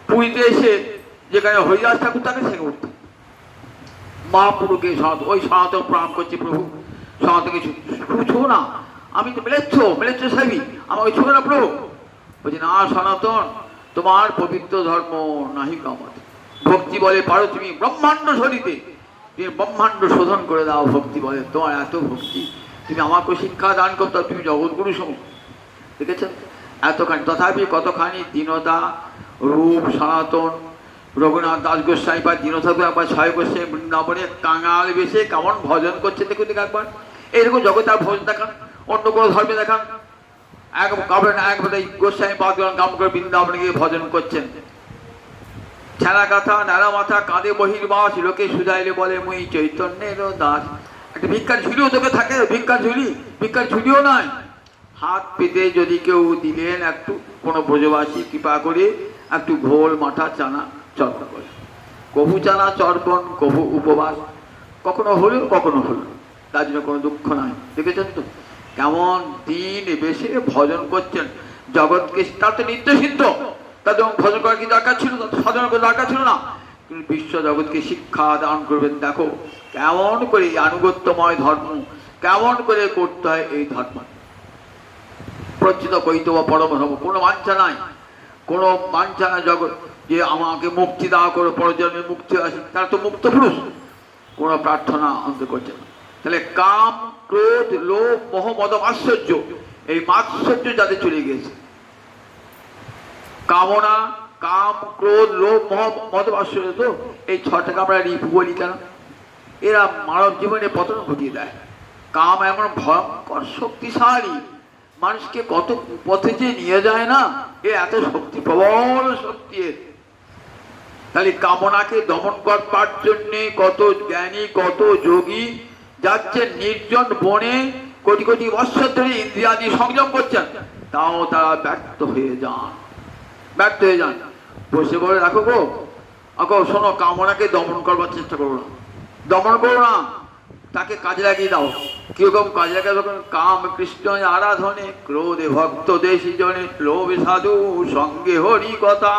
পুরীতে এসে যেখানে হরিদাস ঠাকুর থাকে সেখানে উঠতেন। মহাপ্রভুকে সনাতন, ওই সনাতন প্রণাম করছি, প্রভু সনাতনকে ছুঁছো না, আমি তো মিলেচ্ছ সাহেবী, আমাকে ছুঁবে না প্রভু। বলছি না সনাতন, তোমার পবিত্র ধর্ম নাহি কামত। ভক্তি বলে পারো তুমি ব্রহ্মাণ্ড সরিতে, তুমি ব্রহ্মাণ্ড শোধন করে দাও। ভক্তি বলে তোমার এত ভক্তি, তুমি আমাকে শিক্ষা দান করতে, তুমি জগৎগুরু সম। দেখেছেন এতখানি, তথাপি কতখানি দীনতা। রূপ সনাতন, রঘুনাথ দাস গোস্বামী বা দীনতা একবার ছয় বসে বৃন্দাবনে কাঙাল বেশে কেমন ভজন করছে দেখুন, দেখে একবার এইরকম জগতে আর ভজন দেখান, অন্য কোনো ধর্মে দেখান। একবারে গোস্বামী পাদগণ কাম করে বৃন্দাবনে গিয়ে ভজন করছেন। ছেঁড়া কাঁথা ন্যাড়া মাথা কাঁধে বহির্বাস, লোকে সুজাইলে বলে মুই চৈতন্যের দাস। একটা ভিক্ষার ঝুলিও তোকে থাকে, ভিক্ষার ঝুলিও নয়। হাত পেতে যদি কেউ দিলেন একটু, কোনো ব্রজবাসী কৃপা করে একটু ঘোল মাঠা চানা চর্পণ করে, কভু চানা চর্পণ কভু উপবাস, কখনো হলো কখনো হলো, তার জন্য কোনো দুঃখ নাই। দেখেছেন তো কেমন দিন বেশি ভজন করছেন জগৎকে, তার তো নিত্যসিদ্ধ, তার যেমন ভজন করার কি দরকার ছিল, সাধনা করার দরকার ছিল না, কিন্তু বিশ্ব জগৎকে শিক্ষা দান করবেন। দেখো কেমন করে এই আনুগত্যময় ধর্ম কেমন করে করতে হয়, এই ধর্ম প্রচিত কৈতব পরম ধর্ম, কোনো বাঞ্ছা নাই, কোনো বাঞ্ছা নাই জগৎ যে আমাকে মুক্তি দাও করো, পরজন্মে মুক্তি আসে, তারা তো মুক্ত পুরুষ, কোনো প্রার্থনা অন্তর করছে না। তাহলে কাম ক্রোধ লোভ মোহ মদ মাৎসর্য, এই মাৎসর্য যাদের চলে গিয়েছে, কামনা কাম ক্রোধ লোভ মোহ মদ মাৎসর্য, তো এই ছটাকে আমরা রিপু বলি কেন? এরা মানব জীবনে পতন ঘটিয়ে দেয়। কাম এমন ভয়ঙ্কর শক্তিশালী, মানুষকে কত পথে যে নিয়ে যায় না, এ এত শক্তি, প্রবল শক্তি। তাহলে কামনাকে দমন করবার জন্যে কত জ্ঞানী কত যোগী যাচ্ছে নির্জন বনে, কোটি কোটি বৎসর ধরে ইন্দ্রিয়াদি সংযম করছেন, তাও তারা ব্যর্থ হয়ে যান। বসে বলে রাখো গো, শোনো, কামনাকে দমন করবার চেষ্টা করো না, দমন করো না, তাকে কাজে লাগিয়ে দাও। কিরকম কাজে লাগিয়ে দাও? কাম কৃষ্ণ আরাধনে, ক্রোধে ভক্ত দেশি জনে, লোভে সাধু সঙ্গে হরি কথা,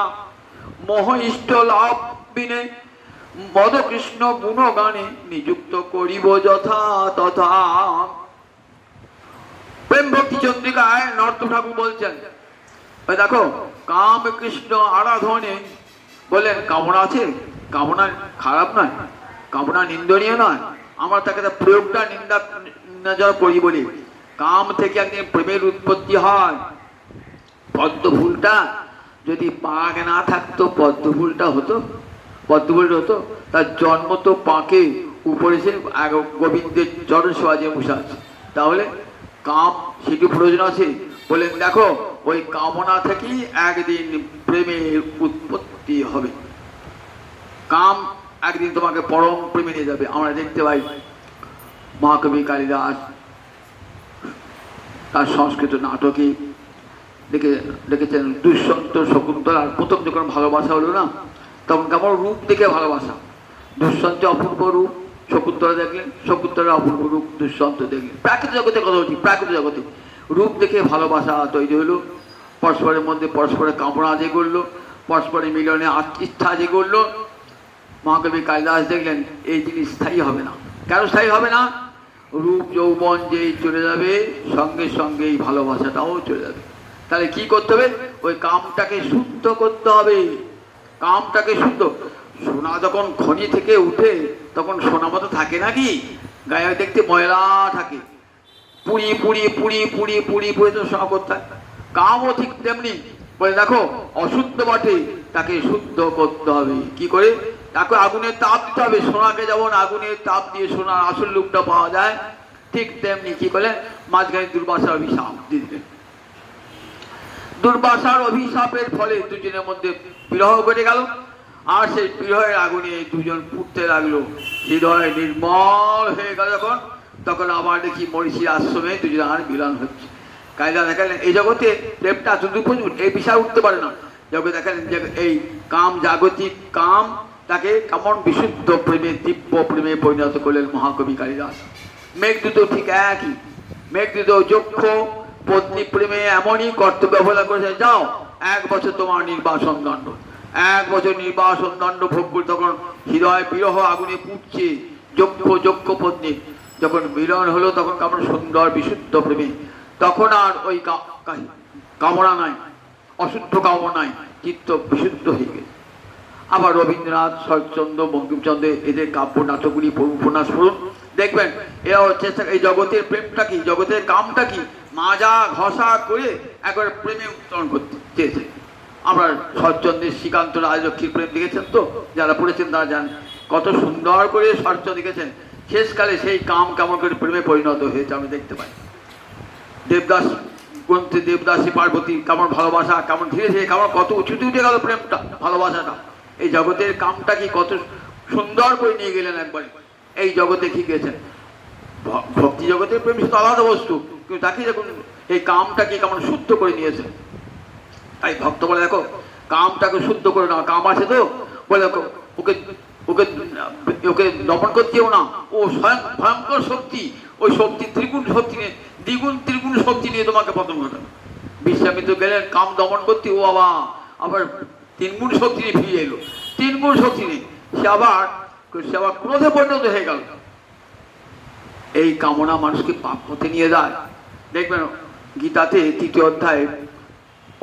মোহ ইষ্ট লাভ বিনে, মদ কৃষ্ণ গুণগানে, নিযুক্ত করিব যথা তথা। প্রেম ভক্তি চন্দ্রিকায় নর্ত ঠাকুর বলছেন, দেখো কাম কৃষ্ণ আরাধনে বললেন, কামনা আছে, কামনা খারাপ নয়, কামনা নিন্দনীয় নয়, আমরা তাকে প্রয়োগটা নিন্দা করি বলি। কাম থেকে একদিন প্রেমের উৎপত্তি হয়। পদ্ম ফুলটা যদি পাক না থাকতো, পদ্ম ফুলটা হতো, তার জন্ম তো পাকে, উপরে সে গোবিন্দের জড়সোয়াজে বসে আছে, তাহলে কাম সেটি প্রয়োজন আছে। বলেন দেখো ওই কামনা থেকেই একদিন প্রেমের উৎপত্তি হবে, কাম একদিন তোমাকে পরম প্রেমে নিয়ে যাবে। আমরা দেখতে পাই মহাকবি কালিদাস তার সংস্কৃত নাটকে দেখেছেন দুষ্যন্ত শকুন্তলার প্রথম যখন ভালোবাসা হলো না, তখন কেমন রূপ দেখে ভালোবাসা। দুষ্যন্ত অপূর্ব রূপ, শকুন্তলা দেখলেন, শকুন্তলার অপূর্ব রূপ দুষ্যন্ত দেখলেন। প্রাকৃতিক জগতে কথা বলছি, প্রাকৃতিক জগতে রূপ দেখে ভালোবাসা তৈরি হলো। পরস্পরের মধ্যে পরস্পরের কামনা যে করলো, পরস্পরের মিলনে ইচ্ছা যে করলো। মহাকবি কালিদাস দেখলেন এই জিনিস স্থায়ী হবে না। কেন স্থায়ী হবে না? রূপ যৌবন যেই চলে যাবে, সঙ্গে সঙ্গে এই ভালোবাসাটাও চলে যাবে। তাহলে কি করতে হবে? ওই কামটাকে শুদ্ধ করতে হবে। কামটাকে শুদ্ধ। সোনা যখন খনি থেকে উঠে তখন সোনা মতো থাকে নাকি? গায়ে দেখতে ময়লা থাকে, পুড়ি পুড়ি পুড়ি পুড়ি পুড়ি পুড়ে তো সোনা করতে হয়। কামও ঠিক তেমনি। বলে দেখো অশুদ্ধ বটে, তাকে শুদ্ধ করতে হবে। কি করে? তাকে আগুনের তাপ দিতে হবে। সোনাকে যেমন আগুনের তাপ দিয়ে সোনার আসল রূপটা পাওয়া যায়, ঠিক তেমনি কি করলেন? মাঝখানে দুর্বাসার অভিশাপ দিয়ে দিলেন। দুর্বাসার অভিশাপের ফলে দুজনের মধ্যে বিরহ ঘটে গেল। আর সেই বিরহের আগুনে দুজন পুড়তে লাগলো। হৃদয় নির্মল হয়ে গেল যখন, তখন আবার দেখি মরিষির আশ্রমে দুজনের মিলন হচ্ছে। কালিদাস দেখালেন এই জগতে প্রেমটা শুধু প্রচুর, এই বিষয় উঠতে পারে না। জগতে দেখালেন যে এই কাম, জাগতিক কাম, তাকে কেমন বিশুদ্ধ প্রেমে, দিব্য প্রেমে পরিণত করলেন মহাকবি কালিদাস। মেঘদূত ঠিক একই। মেঘদূত যক্ষ পত্নী প্রেমে এমনই কর্তব্য অবহেলা করেছে, যাও 1 বছর তোমার নির্বাসন দণ্ড। 1 বছর নির্বাসন দণ্ড ভোগ করে তখন হৃদয় বিরহ আগুনে পুড়ছে। যক্ষ পত্নী যখন মিলন হলো তখন কেমন সুন্দর বিশুদ্ধ প্রেমে, তখন আর ওই কামনা নাই, অশুদ্ধ কামনা নাই, চিত্ত বিশুদ্ধ হয়ে গেছে। আবার রবীন্দ্রনাথ, শরৎচন্দ্র, বঙ্কিমচন্দ্র এদের কাব্য নাটকগুলি উপন্যাস পড়ুন, দেখবেন এরা চেষ্টা, এই জগতের প্রেমটা কি, জগতের কামটা কি, মাজা ঘষা করে একবার প্রেমে উত্তরণ করতে চেয়েছে। আমরা শরৎচন্দ্রের শ্রীকান্ত রাজলক্ষ্মীর প্রেম দেখেছেন তো, যারা পড়েছেন তারা জানেন কত সুন্দর করে শরৎচন্দ্র দেখেছেন। শেষকালে সেই কাম কেমন করে প্রেমে পরিণত হয়েছে আমি দেখতে পাই। দেবদাস গ্রন্থে দেবদাসী পার্বতী কেমন ভালোবাসা, কেমন ধীরে ধীরে কেমন কত উঁচুতে উঠে গেল প্রেমটা, ভালোবাসাটা। এই জগতের কামটা কি কত সুন্দর করে নিয়ে গেলেন একবারে এই জগতে। কি গেছেন ভক্তি জগতের প্রেম শুধু আলাদা বস্তু, কিন্তু তাকে দেখুন এই কামটাকে কেমন শুদ্ধ করে নিয়েছে। তাই ভক্ত বলে দেখো কামটাকে শুদ্ধ করে নাও। কাম আছে তো, বলে দেখো ওকে ওকে ওকে দমন করতেও না, ও স্বয়ং ভয়ঙ্কর শক্তি। ওই শক্তি ত্রিগুণ শক্তি নিয়ে, দ্বিগুণ ত্রিগুণ শক্তি নিয়ে তোমাকে পতন ঘটাবে। বিশ্বামিত্র গেলেন কাম দমন করতে, ও আবার 3 গুণ শক্তি নিয়ে ফিরে এলো। 3 গুণ শক্তি নিয়ে সে আবার ক্রোধে পরিণত হয়ে গেল। এই কামনা মানুষকে পাপ পথে নিয়ে যায়। দেখবেন গীতাতে 3য় অধ্যায়ে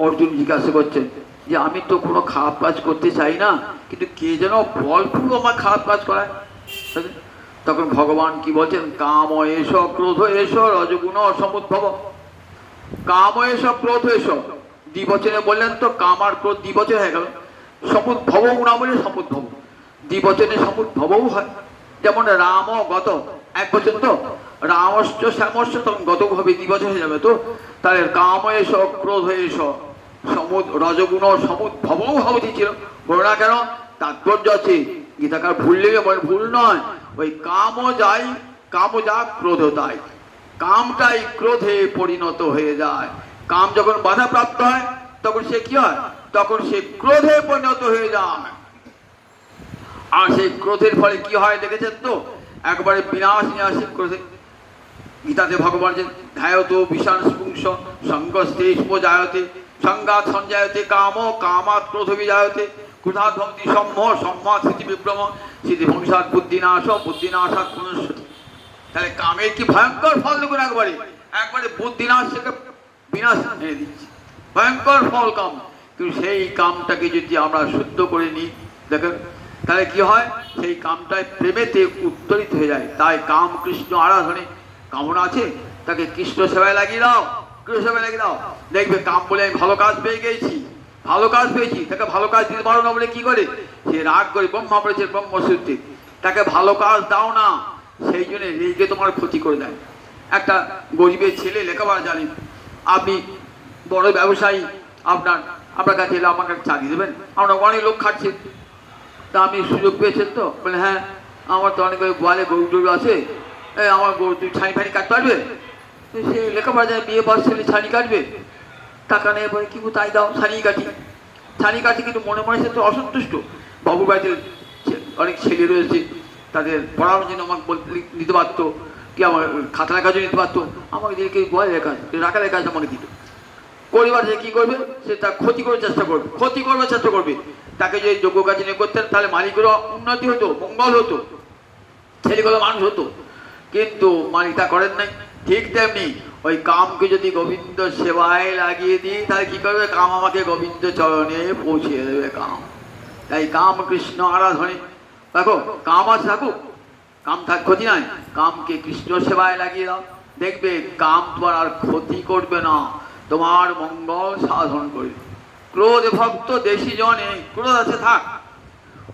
অর্জুন জিজ্ঞাসা করছেন যে আমি তো কোনো খারাপ কাজ করতে চাই না, কিন্তু কে যেন বলপূর্বক আমার খারাপ কাজ করায়। তখন ভগবান কি বলছেন? কাম এস ক্রোধ এস রজগুণ সমুদ্ভব। কাম এস ক্রোধ এস, দ্বিবচনে বললেন তো, কাম আর ক্রোধ দ্বিবচন হয়ে গেল। সমুদ্ভব না বলে সমুদ্ভব, দ্বিবচনে সমুদ্ভবও হয়। যেমন রাম গত, 1 বচন তো, রামশ্চ শ্যামশ্চ, তখন গত হবে দ্বিবচন হয়ে যাবে তো। তাহলে কাম এস ক্রোধ এস রজগুণ সমুদ্ভবও হওয়া ছিল। বলো না কেন? তাৎপর্য আছে। গীতাকার ভুল লেগে বলে ভুল নয়, ওই কামও যাই, কামও যা ক্রোধ তাই। কামটাই ক্রোধে পরিণত হয়ে যায়। কাম যখন বাধাপ্রাপ্ত হয় তখন সে কি হয়? তখন সে ক্রোধে পরিণত হয়ে যায়। আর সেই ক্রোধের ফলে কি হয় দেখেছেন তো, একবারে বিনাশ ক্রোধে। গীতাতে ভগবান যে ধ্যায়ত বিষাণ পুংস সঙ্গস্তে উপজায়তে সংঘাত সঞ্জায়তে কাম কামাৎ ক্রোধ বিজায়তে ক্রোধাৎ ভক্তি সম্মোহ সম্মাৎ স্মৃতি বিভ্রম স্মৃতি ভংসাৎ বুদ্ধিনাশ বুদ্ধিনাশাৎ পুনঃস্মৃতি। তাহলে কামের কি ভয়ঙ্কর ফল দেখুন, একবারে বুদ্ধিনাশ থেকে বিনাশ এনে দিচ্ছে, ভয়ঙ্কর ফল কাম। কিন্তু সেই কামটাকে যদি আমরা শুদ্ধ করে নিই দেখেন, তাহলে কি হয়? সেই কামটায় প্রেমেতে উত্তরিত হয়ে যায়। তাই কাম কৃষ্ণ আরাধনে কামনা আছে, তাকে কৃষ্ণ সেবায় লাগিয়ে দাও, কৃষ্ণ সেবায় লাগিয়ে দাও। দেখবে কাম বলে আমি ভালো কাজ পেয়ে গেছি, ভালো কাজ পেয়েছি, তাকে ভালো কাজ দিতে পারো না বলে কি করে? সে রাগ করে, ব্রহ্মা বলেছে ব্রহ্মসূত্রে, তাকে ভালো কাজ দাও না, সেই জন্য রেগে তোমার ক্ষতি করে দেয়। একটা গরিবের ছেলে লেখাপড়া জানেন, আপনি বড় ব্যবসায়ী, আপনার কাছে এলে আমার কাছে চাকরি দেবেন, আমরা অনেক লোক খাটছে, তা আপনি সুযোগ পেয়েছেন তো? বলে হ্যাঁ, আমার তো অনেক গোয়ালে গরু টরু আছে, আমার গরু তুই ছানি ফানি কাটতে পারবে? সে লেখাপড়া যায়, বিয়ে পাস ছেলে ছানি কাটবে, টাকা নেই বলে কি তাই দাও, ছানি কাটি, কিন্তু মনে মনে সে তো অসন্তুষ্ট। বাবু বাড়িতে অনেক ছেলে রয়েছে, তাদের পড়ানোর জন্য আমাকে নিতে পারতো, কি আমার খাতা লেখার জন্য নিতে পারতো, আমাকে দিলে কেউ গোয়ালে লেখা রাখা লেখা আমাকে দিত। পরিবার সে কি করবে, সে তার ক্ষতি করার চেষ্টা করবে, ক্ষতি করবার চেষ্টা করবে। তাকে যদি যোগ্য কাজ নিয়ে করতেন তাহলে মালিকেরও উন্নতি হতো, মঙ্গল হতো, ছেলেগুলো মানুষ হতো। কিন্তু মালিক তা করেন নাই। ঠিক তেমনি ওই কামকে যদি গোবিন্দ সেবায় লাগিয়ে দিই তাহলে কি করবে, কাম আমাকে গোবিন্দ চরণে পৌঁছে দেবে কাম। তাই কাম কৃষ্ণ আরাধনে দেখো, কাম আছে থাকুক, কাম থাক ক্ষতি নাই, কামকে কৃষ্ণ সেবায় লাগিয়ে দাও, দেখবে কাম তোমার আর ক্ষতি করবে না, তোমার মঙ্গল সাধন করবে। ক্রোধ ভক্ত দেশি জনে, ক্রোধ আছে থাক,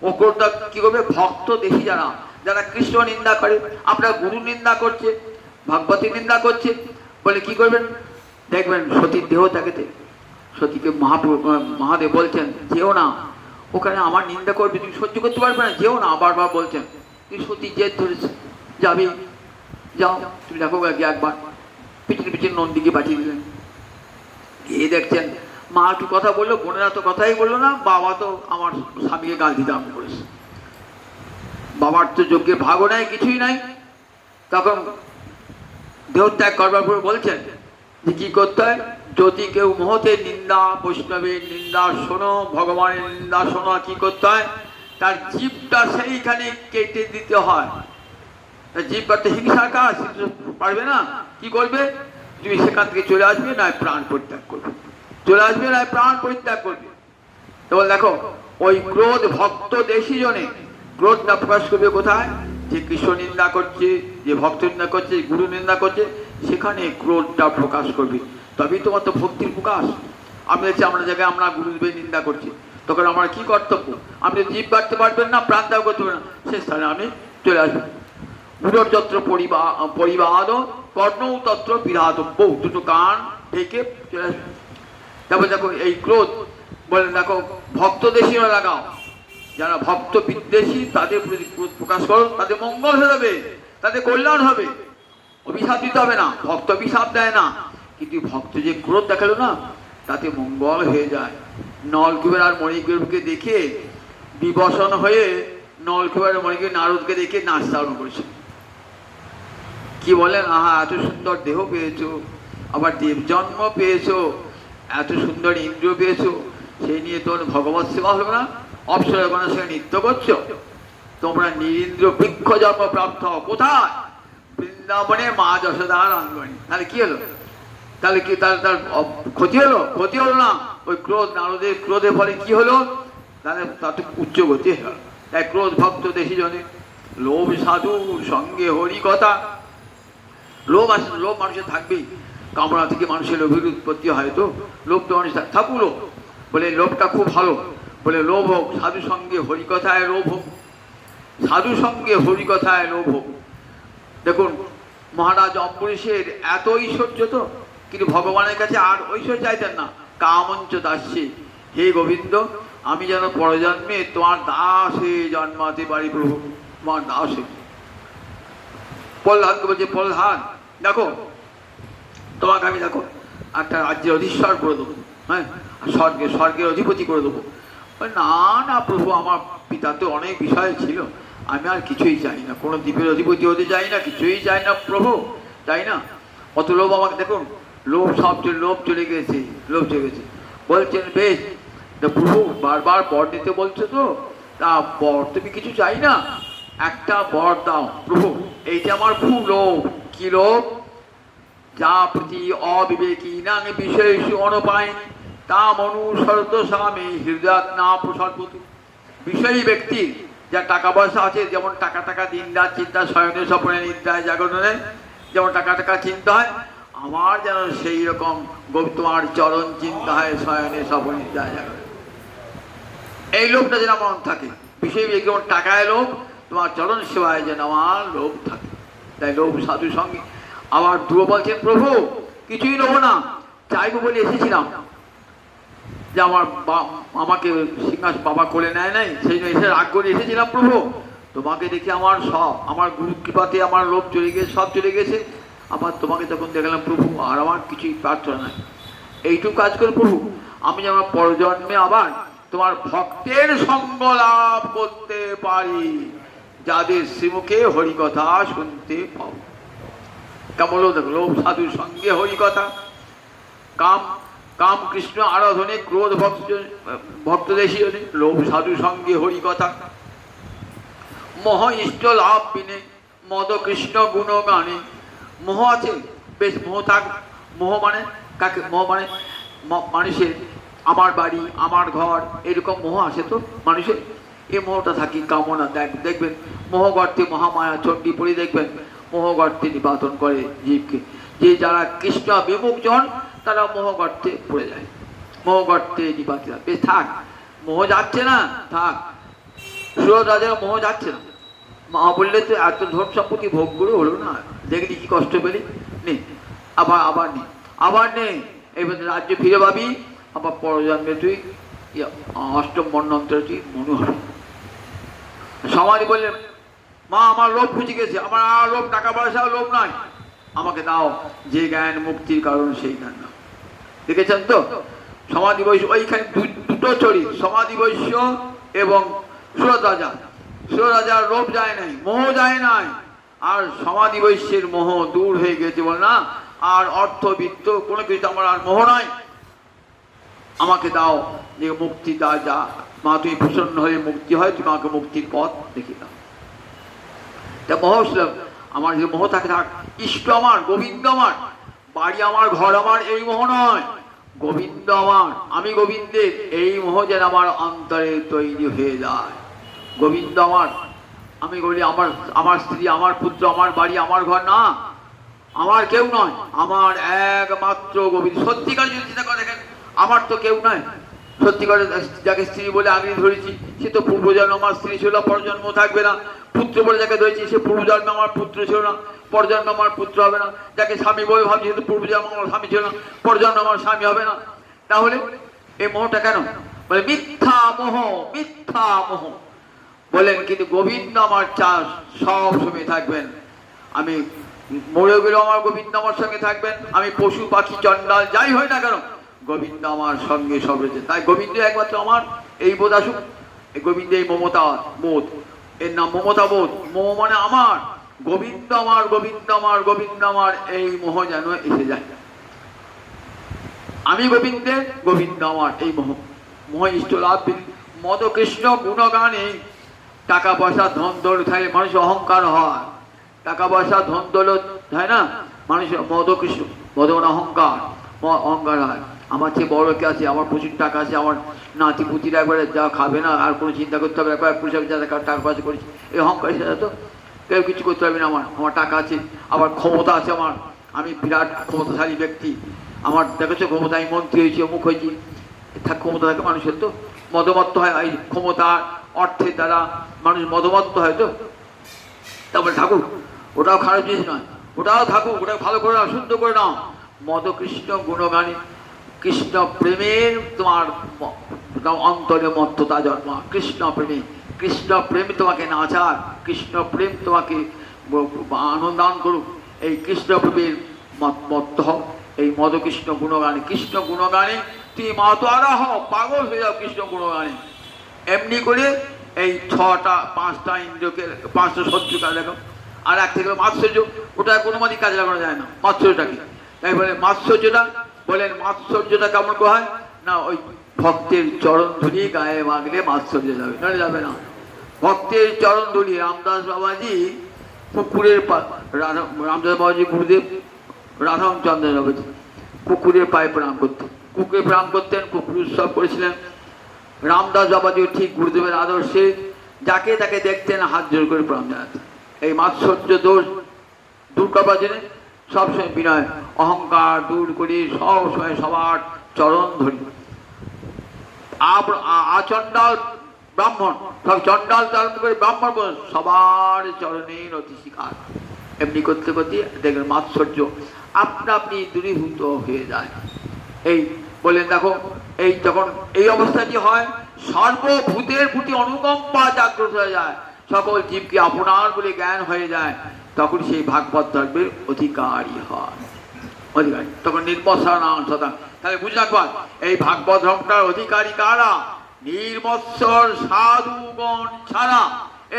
ও ক্রোধটা কি করবে, ভক্ত দেশি যারা, যারা কৃষ্ণ নিন্দা করে, আপনার গুরু নিন্দা করছে, ভগবতী নিন্দা করছে, বলে কি করবেন, দেখবেন সতীর দেহ তাকে, সতীকে মহাদেব বলছেন যেও না, ওখানে আমার নিন্দা করবে, তুমি সহ্য করতে পারবে না, যেও না, বারবার বলছেন। তুই সতী জেদ ধরেছে, যাবি, যাও, তুমি দেখো একবার পিছনে পিছনে নন্দীকে পাঠিয়ে দিলেন। এ দেখছেন মা একটু কথা বললো, বোনেরা তো কথাই বললো না, বাবা তো আমার স্বামীকে গাল দিতে আরম্ভ করেছে, বাবার তো যজ্ঞের ভাগও নাই, কিছুই নাই। তখন দেহত্যাগ করবার পর বলছেন যে কি করতে হয়, যদি কেউ মহতের নিন্দা, বৈষ্ণবের নিন্দা শোনো, ভগবানের নিন্দা শোনো, কি করতে হয়, তার জীবটা সেইখানে কেটে দিতে হয়। জীব করতে হিংসার কাজ পারবে না, কি করবে, তুমি সেখান থেকে চলে আসবে, নয় প্রাণ পরিত্যাগ করবে, চলে আসবে নয় প্রাণ পরিত্যাগ করবে। তখন দেখো ওই ক্রোধ ভক্ত দেশি জনে ক্রোধটা প্রকাশ করবে কোথায়, যে কৃষ্ণ নিন্দা করছে, যে ভক্ত নিন্দা করছে, গুরু নিন্দা করছে, সেখানে ক্রোধটা প্রকাশ করবে, তবেই তোমার তো ভক্তির প্রকাশ। আমি হচ্ছে আমরা জায়গায় আমরা গুরুদেবের নিন্দা করছি, তখন আমার কি কর্তব্য, আপনি জীব বাড়তে পারবেন না, প্রাণ ত্যাগ করতে পারবেন না, সে স্থানে আমি চলে আসবো। গুরুযত্র পরিবাদ কর্ণৌ তত্র বিরাতব্য, দুটো কান ঢেকে চলে আসবে। তারপর দেখো এই ক্রোধ বলেন, দেখো ভক্ত দেশীরা লাগাও, যারা ভক্ত বিদ্বেষী তাদের প্রতি ক্রোধ প্রকাশ করো, তাদের মঙ্গল হয়ে যাবে, তাদের কল্যাণ হবে, অভিশাপ দিতে হবে না, ভক্ত অভিশাপ দেয় না, কিন্তু ভক্ত যে ক্রোধ দেখালো না, তাতে মঙ্গল হয়ে যায়। নলকুবের আর মণিকুবেরকে দেখে বিবসন হয়ে নলকুবের আর মণিকুবের নারদকে দেখে নাচতে আরম্ভ করেছে। কি বলেন, আহা এত সুন্দর দেহ পেয়েছো, আবার দেব জন্ম পেয়েছো, এত সুন্দর ইন্দ্র পেয়েছো, সেই নিয়ে তোর ভগবত সেবা হলো না, অপ্সরগণের সঙ্গে নৃত্য করছো, তোমরা নিরিন্দ্র বৃক্ষ জন্ম প্রাপ্ত হও কোথায়, বৃন্দাবনে মা যশোদার অঙ্গনে। তাহলে কি হলো, তাহলে কি তার ক্ষতি হলো, ক্ষতি হলো না, ওই ক্রোধ নারদের ক্রোধের ফলে কি হলো, তাহলে তাতে উচ্চ গতি হলো। তাই ক্রোধ ভক্ত দেশি জনে, লোভ সাধু সঙ্গে হরি কথা, লোভ আসে, লোভ মানুষের থাকবেই, কামনা থেকে মানুষের লোভের উৎপত্তি হয়, তো লোভ তো মানুষ থাকুক, লোভ বলে লোভটা খুব ভালো, বলে লোভ হোক, সাধু সঙ্গে হরিকথায় লোভ হোক, সাধু সঙ্গে হরিকথায় লোভ হোক। দেখুন মহারাজ অম্বরীশের এত ঐশ্বর্য, তো কিন্তু ভগবানের কাছে আর ঐশ্বর্য চাইতেন না, কামঞ্চ দাস্যে, হে গোবিন্দ আমি যেন পরজন্মে তোমার দাসে জন্মাতে পারি প্রভু, তোমার দাসে। প্রহ্লাদকে বলছে, প্রহ্লাদ দেখো তোমাকে আমি দেখো একটা রাজ্যের অধীশ্বর করে দেবো, হ্যাঁ, স্বর্গের অধিপতি করে দেবো। না না প্রভু, আমার পিতা তো অনেক বিষয় ছিল, আমি আর কিছুই চাই না, কোনো দ্বীপের অধিপতি হতে চাই না, কিছুই চাই না প্রভু, তাই না, অত লোভ আমাকে, দেখুন লোভ সব লোভ চলে গেছে, লোভ চলে গেছে। বলছেন বেশ প্রভু, বারবার বর দিতে বলছো, তো তা বর তুমি কিছু চাই না, একটা বর দাও প্রভু, এইটা আমার খুব লোভ। কি লোভ, যা প্রতি অবিবেকী নাং বিশেষ অনুপায় তা অনুসরত স্বামী হৃদয় না প্রসর্বতু। বিষয়ী ব্যক্তি যা টাকা পয়সা আছে, যেমন টাকা টাকা দিন রাত চিন্তা, শয়নে স্বপ্নে নিদ্রায় জাগরণে যেমন টাকা টাকা চিন্তা হয়, আমার যেন সেই রকম তোমার চরণ চিন্তা হয়, শয়নে স্বপ্নে নিদ্রায় জাগরণে। এই লোভটা যেন আমার থাকে, বিষয়ী ব্যক্তি যেমন টাকায় লোভ, তোমার চরণ সেবায় যেন আমার লোভ থাকে। তাই লোভ সাধু সঙ্গে। আবার ধ্রুব বলছেন, প্রভু কিছুই নেব না, চাইবো বলে এসেছিলাম, যে আমার আমাকে সিংহাসন বাবা কোলে নেয় নাই, সেই জন্য এসে রাগ করে এসেছিলাম প্রভু, তোমাকে দেখে আমার সব, আমার গুরু কৃপাতে আমার লোভ চলে গেছে, সব চলে গেছে, আবার তোমাকে তখন দেখলাম প্রভু, আর আমার কিছুই প্রার্থনা নাই, এইটুকু কাজ করে প্রভু, আমি যেন পরজন্মে আবার তোমার ভক্তের সঙ্গ লাভ করতে পারি, যাদের শ্রীমুখে হরিকথা শুনতে পাও। কেমন দেখো, লোভ সাধুর সঙ্গে হরিকথা, কাম কাম কৃষ্ণ আরাধনে, ক্রোধ ভক্ত দেশীয়নে, লোভ সাধু সঙ্গে হরি কথা, মোহ ইষ্ট লাভ বিনে, মদ কৃষ্ণ গুণগানে। মোহ আছে, বেশ মোহ থাক। মোহ মানে কাকে? মোহ মানে মানুষের আমার বাড়ি, আমার ঘর, এরকম মোহ আসে তো মানুষের। এই মোহটা থাকি কামনা। দেখবেন মোহগর্তে মহামায়া চণ্ডী পড়ে দেখবেন মোহগর্তে নিপাতন করে জীবকে। যে যারা কৃষ্ণ বিমুখ জন তারা মোহগর্তে পড়ে যায়, মোহগর্তে নিপাতিত। বেশ থাক, মোহ যাচ্ছে না, থাক। সুরত রাজার মোহ যাচ্ছে না। মা বললে তো এত ধন সম্পত্তি ভোগ করে হলো না, দেখলি কি কষ্ট পেলি, নে আবার নে, আবার নে, এবার রাজ্য ফিরে পাবি, আবার পরজন্মে তুই অষ্টম বর্ণান্তরে তুই মনে হবে। সমাধি বললেন, মা আমার লোভ খুঁজে গেছে, আমার আর লোভ, টাকা পয়সা লোভ নাই, আমাকে দাও যে জ্ঞান মুক্তির কারণ সেই জ্ঞান দাও। দেখেছেন তো সমাধি বৈশ্য, ওইখানে দুটো চরিত্র, সমাধি বৈশ্য এবং সুরত রাজা। সুরত রাজার লোভ যায় নাই, মোহ যায় নাই, আর সমাধি বৈশ্যের মোহ দূর হয়ে গেছে। বল না আর অর্থবিত্ত কোনো কিছু আমার আর মোহ নাই, আমাকে দাও যে মুক্তি দা, যা মা তুমি প্রসন্ন হয়ে মুক্তি হয়, তুমি আমাকে মুক্তির পথ দেখে দাও। তা মোহ আমার যে মোহ থাকে থাক, ইষ্ট আমার, গোবিন্দ আমার, বাড়ি আমার, ঘর আমার, এই মোহ নয়, গোবিন্দ আমার, আমি গোবিন্দের, এই মোহ যেন আমার অন্তরে তৈরি হয়ে যায়। গোবিন্দ আমার, আমি বলি আমার স্ত্রী, আমার পুত্র, আমার বাড়ি, আমার ঘর না, আমার কেউ নয়, আমার একমাত্র গোবিন্দ। সত্যিকার যদি চিন্তা করে দেখেন, আমার তো কেউ নয়। সত্যিকার যাকে স্ত্রী বলে আগে ধরেছি সে তো পূর্বজন্ম আমার স্ত্রী ছিল, পরজন্ম থাকবে না। পুত্র বলে যাকে ধরেছি সে পূর্বজন্মে আমার পুত্র ছিল না, পরজন্ম আমার পুত্র হবে না। যাকে স্বামী বলে ভাবছি সে তো পূর্বজন্ম আমার স্বামী ছিল না, পরজন্ম আমার স্বামী হবে না। তাহলে এই মোহটা কেন? বলে মিথ্যা মোহ, মিথ্যা মোহ। বলেন কিন্তু গোবিন্দ আমার চাষ সব সময় থাকবেন। আমি মরে গেলেও আমার গোবিন্দ আমার সঙ্গে থাকবেন, আমি পশু পাখি চণ্ডাল যাই হয় না কেন গোবিন্দ আমার সঙ্গে সব রয়েছে। তাই গোবিন্দ একমাত্র আমার, এই বোধ আসুক। গোবিন্দ এই মমতা বোধ, এর নাম মমতা বোধ। মোহ মানে আমার, গোবিন্দ আমার, গোবিন্দ আমার, গোবিন্দ আমার, এই মোহ যেন এসে যায়। আমি গোবিন্দের, গোবিন্দ আমার, এই মোহ। মোহ ইষ্ট লাভ, মদ কৃষ্ণ গুণগানে। টাকা পয়সা ধন দৌলত থাকলে মানুষের অহংকার হয়, টাকা পয়সা ধন দৌলত হয় না, মানুষের মদ কৃষ্ণ, মদ মানে অহংকার, অহংকার হয়। আমার চেয়ে বড় কে আছে, আমার প্রচুর টাকা আছে, আমার নাতি পুতিরা একবারে যা খাবে না, আর কোনো চিন্তা করতে হবে না, পুরুষের যা টাকা পয়সা করেছি, এই অহংকার এসে তো কেউ কিছু করতে পারবে না। আমার টাকা আছে, আবার ক্ষমতা আছে আমার, আমি বিরাট ক্ষমতাশালী ব্যক্তি, আমার দেখেছো ক্ষমতা, আমি মন্ত্রী হয়েছি, অমুক হয়েছি। ক্ষমতা থাকে মানুষের, তো মদমত্ত হয় এই ক্ষমতা অর্থের দ্বারা মানুষ মদমত্ত হয়। তো তারপরে থাকুক, ওটাও খারাপ জিনিস নয়, ওটাও থাকুক, ওটা ভালো করে নাও, সুন্দর করে নাও। মদ কৃষ্ণ গুণগানে, কৃষ্ণ প্রেমের তোমার অন্তরে মত্ততা জন্ম, কৃষ্ণ প্রেমে, কৃষ্ণ প্রেম তোমাকে নাচার, কৃষ্ণ প্রেম তোমাকে আনন্দান করুক। এই কৃষ্ণ প্রেমের মত্ত হও, এই মদ কৃষ্ণ গুণগানে। কৃষ্ণ গুণগানে তুমি মাতোয়ারা হও, পাগল হয়ে যাও কৃষ্ণ গুণগানে। এমনি করে এই পাঁচটা ইন্দ্রকে, পাঁচটা শত্রু কাজ দেখো। আর এক থেকে মাৎসর্য, ওটা কোনো মতেই কাজে লাগানো যায় না মাৎসর্যটাকে। তাই বলে মাৎসর্যটা, বলেন মাৎসর্যটা কেমন হয় না, ওই ভক্তের চরণ ধুলি গায়ে মাগলে মাৎসর্য যাবে, নাহলে যাবে না। ভক্তের চরণ ধুলি, রামদাস বাবাজি পুকুরের রামদাস বাবাজি গুরুদেব রাধাচন্দ্র বাবাজি কুকুরের পায়ে প্রণাম করতেন, কুকুরে প্রণাম করতেন, কুকুর উৎসব করেছিলেন। রামদাস বাবাজিও ঠিক গুরুদেবের আদর্শে যাকে তাকে দেখতেন হাত জোর করে প্রণাম জানাতেন। এই মাৎসর্য দোষ দূর করবার জন্য সবসময় বিনয় অহংকার দূর করি, সবসময় সবার চরণ ধরি। আচণ্ডাল ব্রাহ্মণ, সব চণ্ডাল চরণ করে ব্রাহ্মণ সবার চরণের অতি শিকার। এমনি করতে করতে দেখবেন মাৎসর্য আপনা আপনি দূরীভূত হয়ে যায়। এই বললেন দেখো, এই যখন এই অবস্থাটি হয়, সর্বভূতের প্রতি অনুকম্পা জাগ্রত হয়ে যায়, সকল জীবকে আপনার বলে জ্ঞান হয়ে যায়, তখন সেই ভাগবত ধর্মের অধিকারী হয়, অধিকারী। তখন নির্মৎসরাণ সদা। তাহলে বুঝে রাখবার, এই ভাগবত ধর্মটার অধিকারী কারা? নির্মৎসর সাধুগণ ছাড়া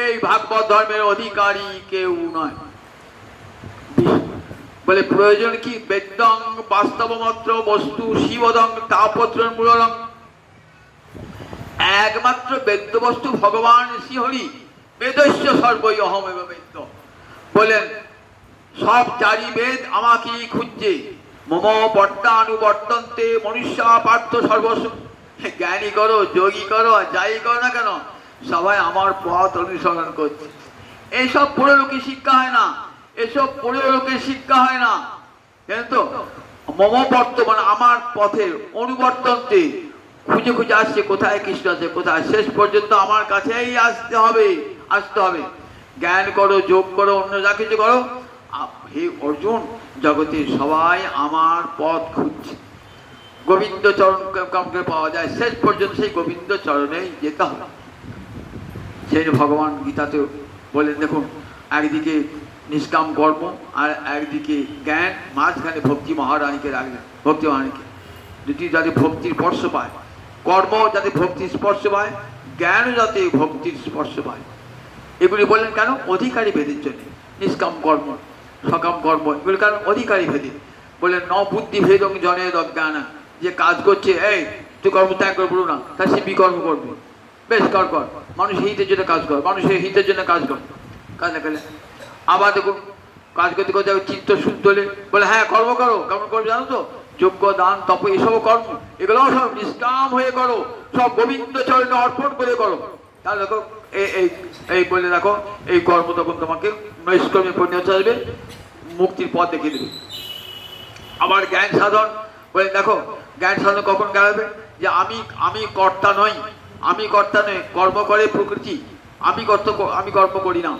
এই ভাগবত ধর্মের অধিকারী কেউ নয়। বলে প্রয়োজন কি? বেদং বাস্তবমাত্র বস্তু শিবদং তাপত্র মূলরং। একমাত্র বেদ্য বস্তু ভগবান শ্রীহরি। বেদস্য সর্বই অহমেব বেদ্য। বলেন সব চারি বেদ আমাকেই খুঁজছে। মম বর্তানুবর্তন্তে মনুষ্য পার্থ সর্বস্ব। জ্ঞানী করো, যোগী করো, আর যাই করো না কেন, সবাই আমার পথ অনুসরণ করছে। এইসব পড়ে লোকে শিক্ষা হয় না, এসব পড়ে লোকে শিক্ষা হয় না, জানেন তো। মম বর্তমান আমার পথের অনুবর্তন্তে খুঁজে খুঁজে আসছে কোথায় কৃষ্ণ আছে, কোথায়। শেষ পর্যন্ত আমার কাছেই আসতে হবে, আসতে হবে। জ্ঞান করো, যোগ করো, অন্য যা কিছু করো, হে অর্জুন, জগতের সবাই আমার পথ খুঁজছে। গোবিন্দ চরণ কামকে পাওয়া যায়, শেষ পর্যন্ত সেই গোবিন্দ চরণেই যেতে হবে। সেই ভগবান গীতাতে বলেন, দেখুন, একদিকে নিষ্কাম কর্ম আর একদিকে জ্ঞান, মাঝখানে ভক্তি মহারানীকে রাখলেন। ভক্তি মহারানীকে দুটি যাতে ভক্তির স্পর্শ পায়, কর্ম যাতে ভক্তির স্পর্শ পায়, জ্ঞানও যাতে ভক্তির স্পর্শ পায়। এগুলি বললেন কেন? অধিকারী ভেদের জন্য। নিষ্কাম কর্ম, সকাম কর্ম, এগুলি কারণ অধিকারী ভেদে। বললেন ন বুদ্ধি ভেদং জনের অজ্ঞান। যে কাজ করছে, এই তুই কর্ম ত্যাগ করে বলুন না, তার সে বিকর্ম করবে। বেশ কর, কর, মানুষের হিতের জন্য কাজ কর, মানুষের হিতের জন্য কাজ কর। কাজ না করলে আবার দেখুন, কাজ করতে করতে চিত্ত শুদ্ধ হলে বলে হ্যাঁ কর্ম করো। কেমন করবে জানো তো? যজ্ঞ, দান, তপ, এসব কর্ম, এগুলো সব নিষ্কাম হয়ে করো, সব গোবিন্দ চরণে অর্পণ করে করো। তাহলে দেখো এই বলে দেখো, এই কর্ম তখন তোমাকে নৈষ্কর্মে পরিণত আসবে, মুক্তির পথ দেখিয়ে দেবে। আবার জ্ঞান সাধন বলে দেখো, জ্ঞান সাধন কখন গেলাবে? যে আমি কর্তা নই, আমি কর্তা নই, কর্ম করে প্রকৃতি, আমি কর্ম করি না।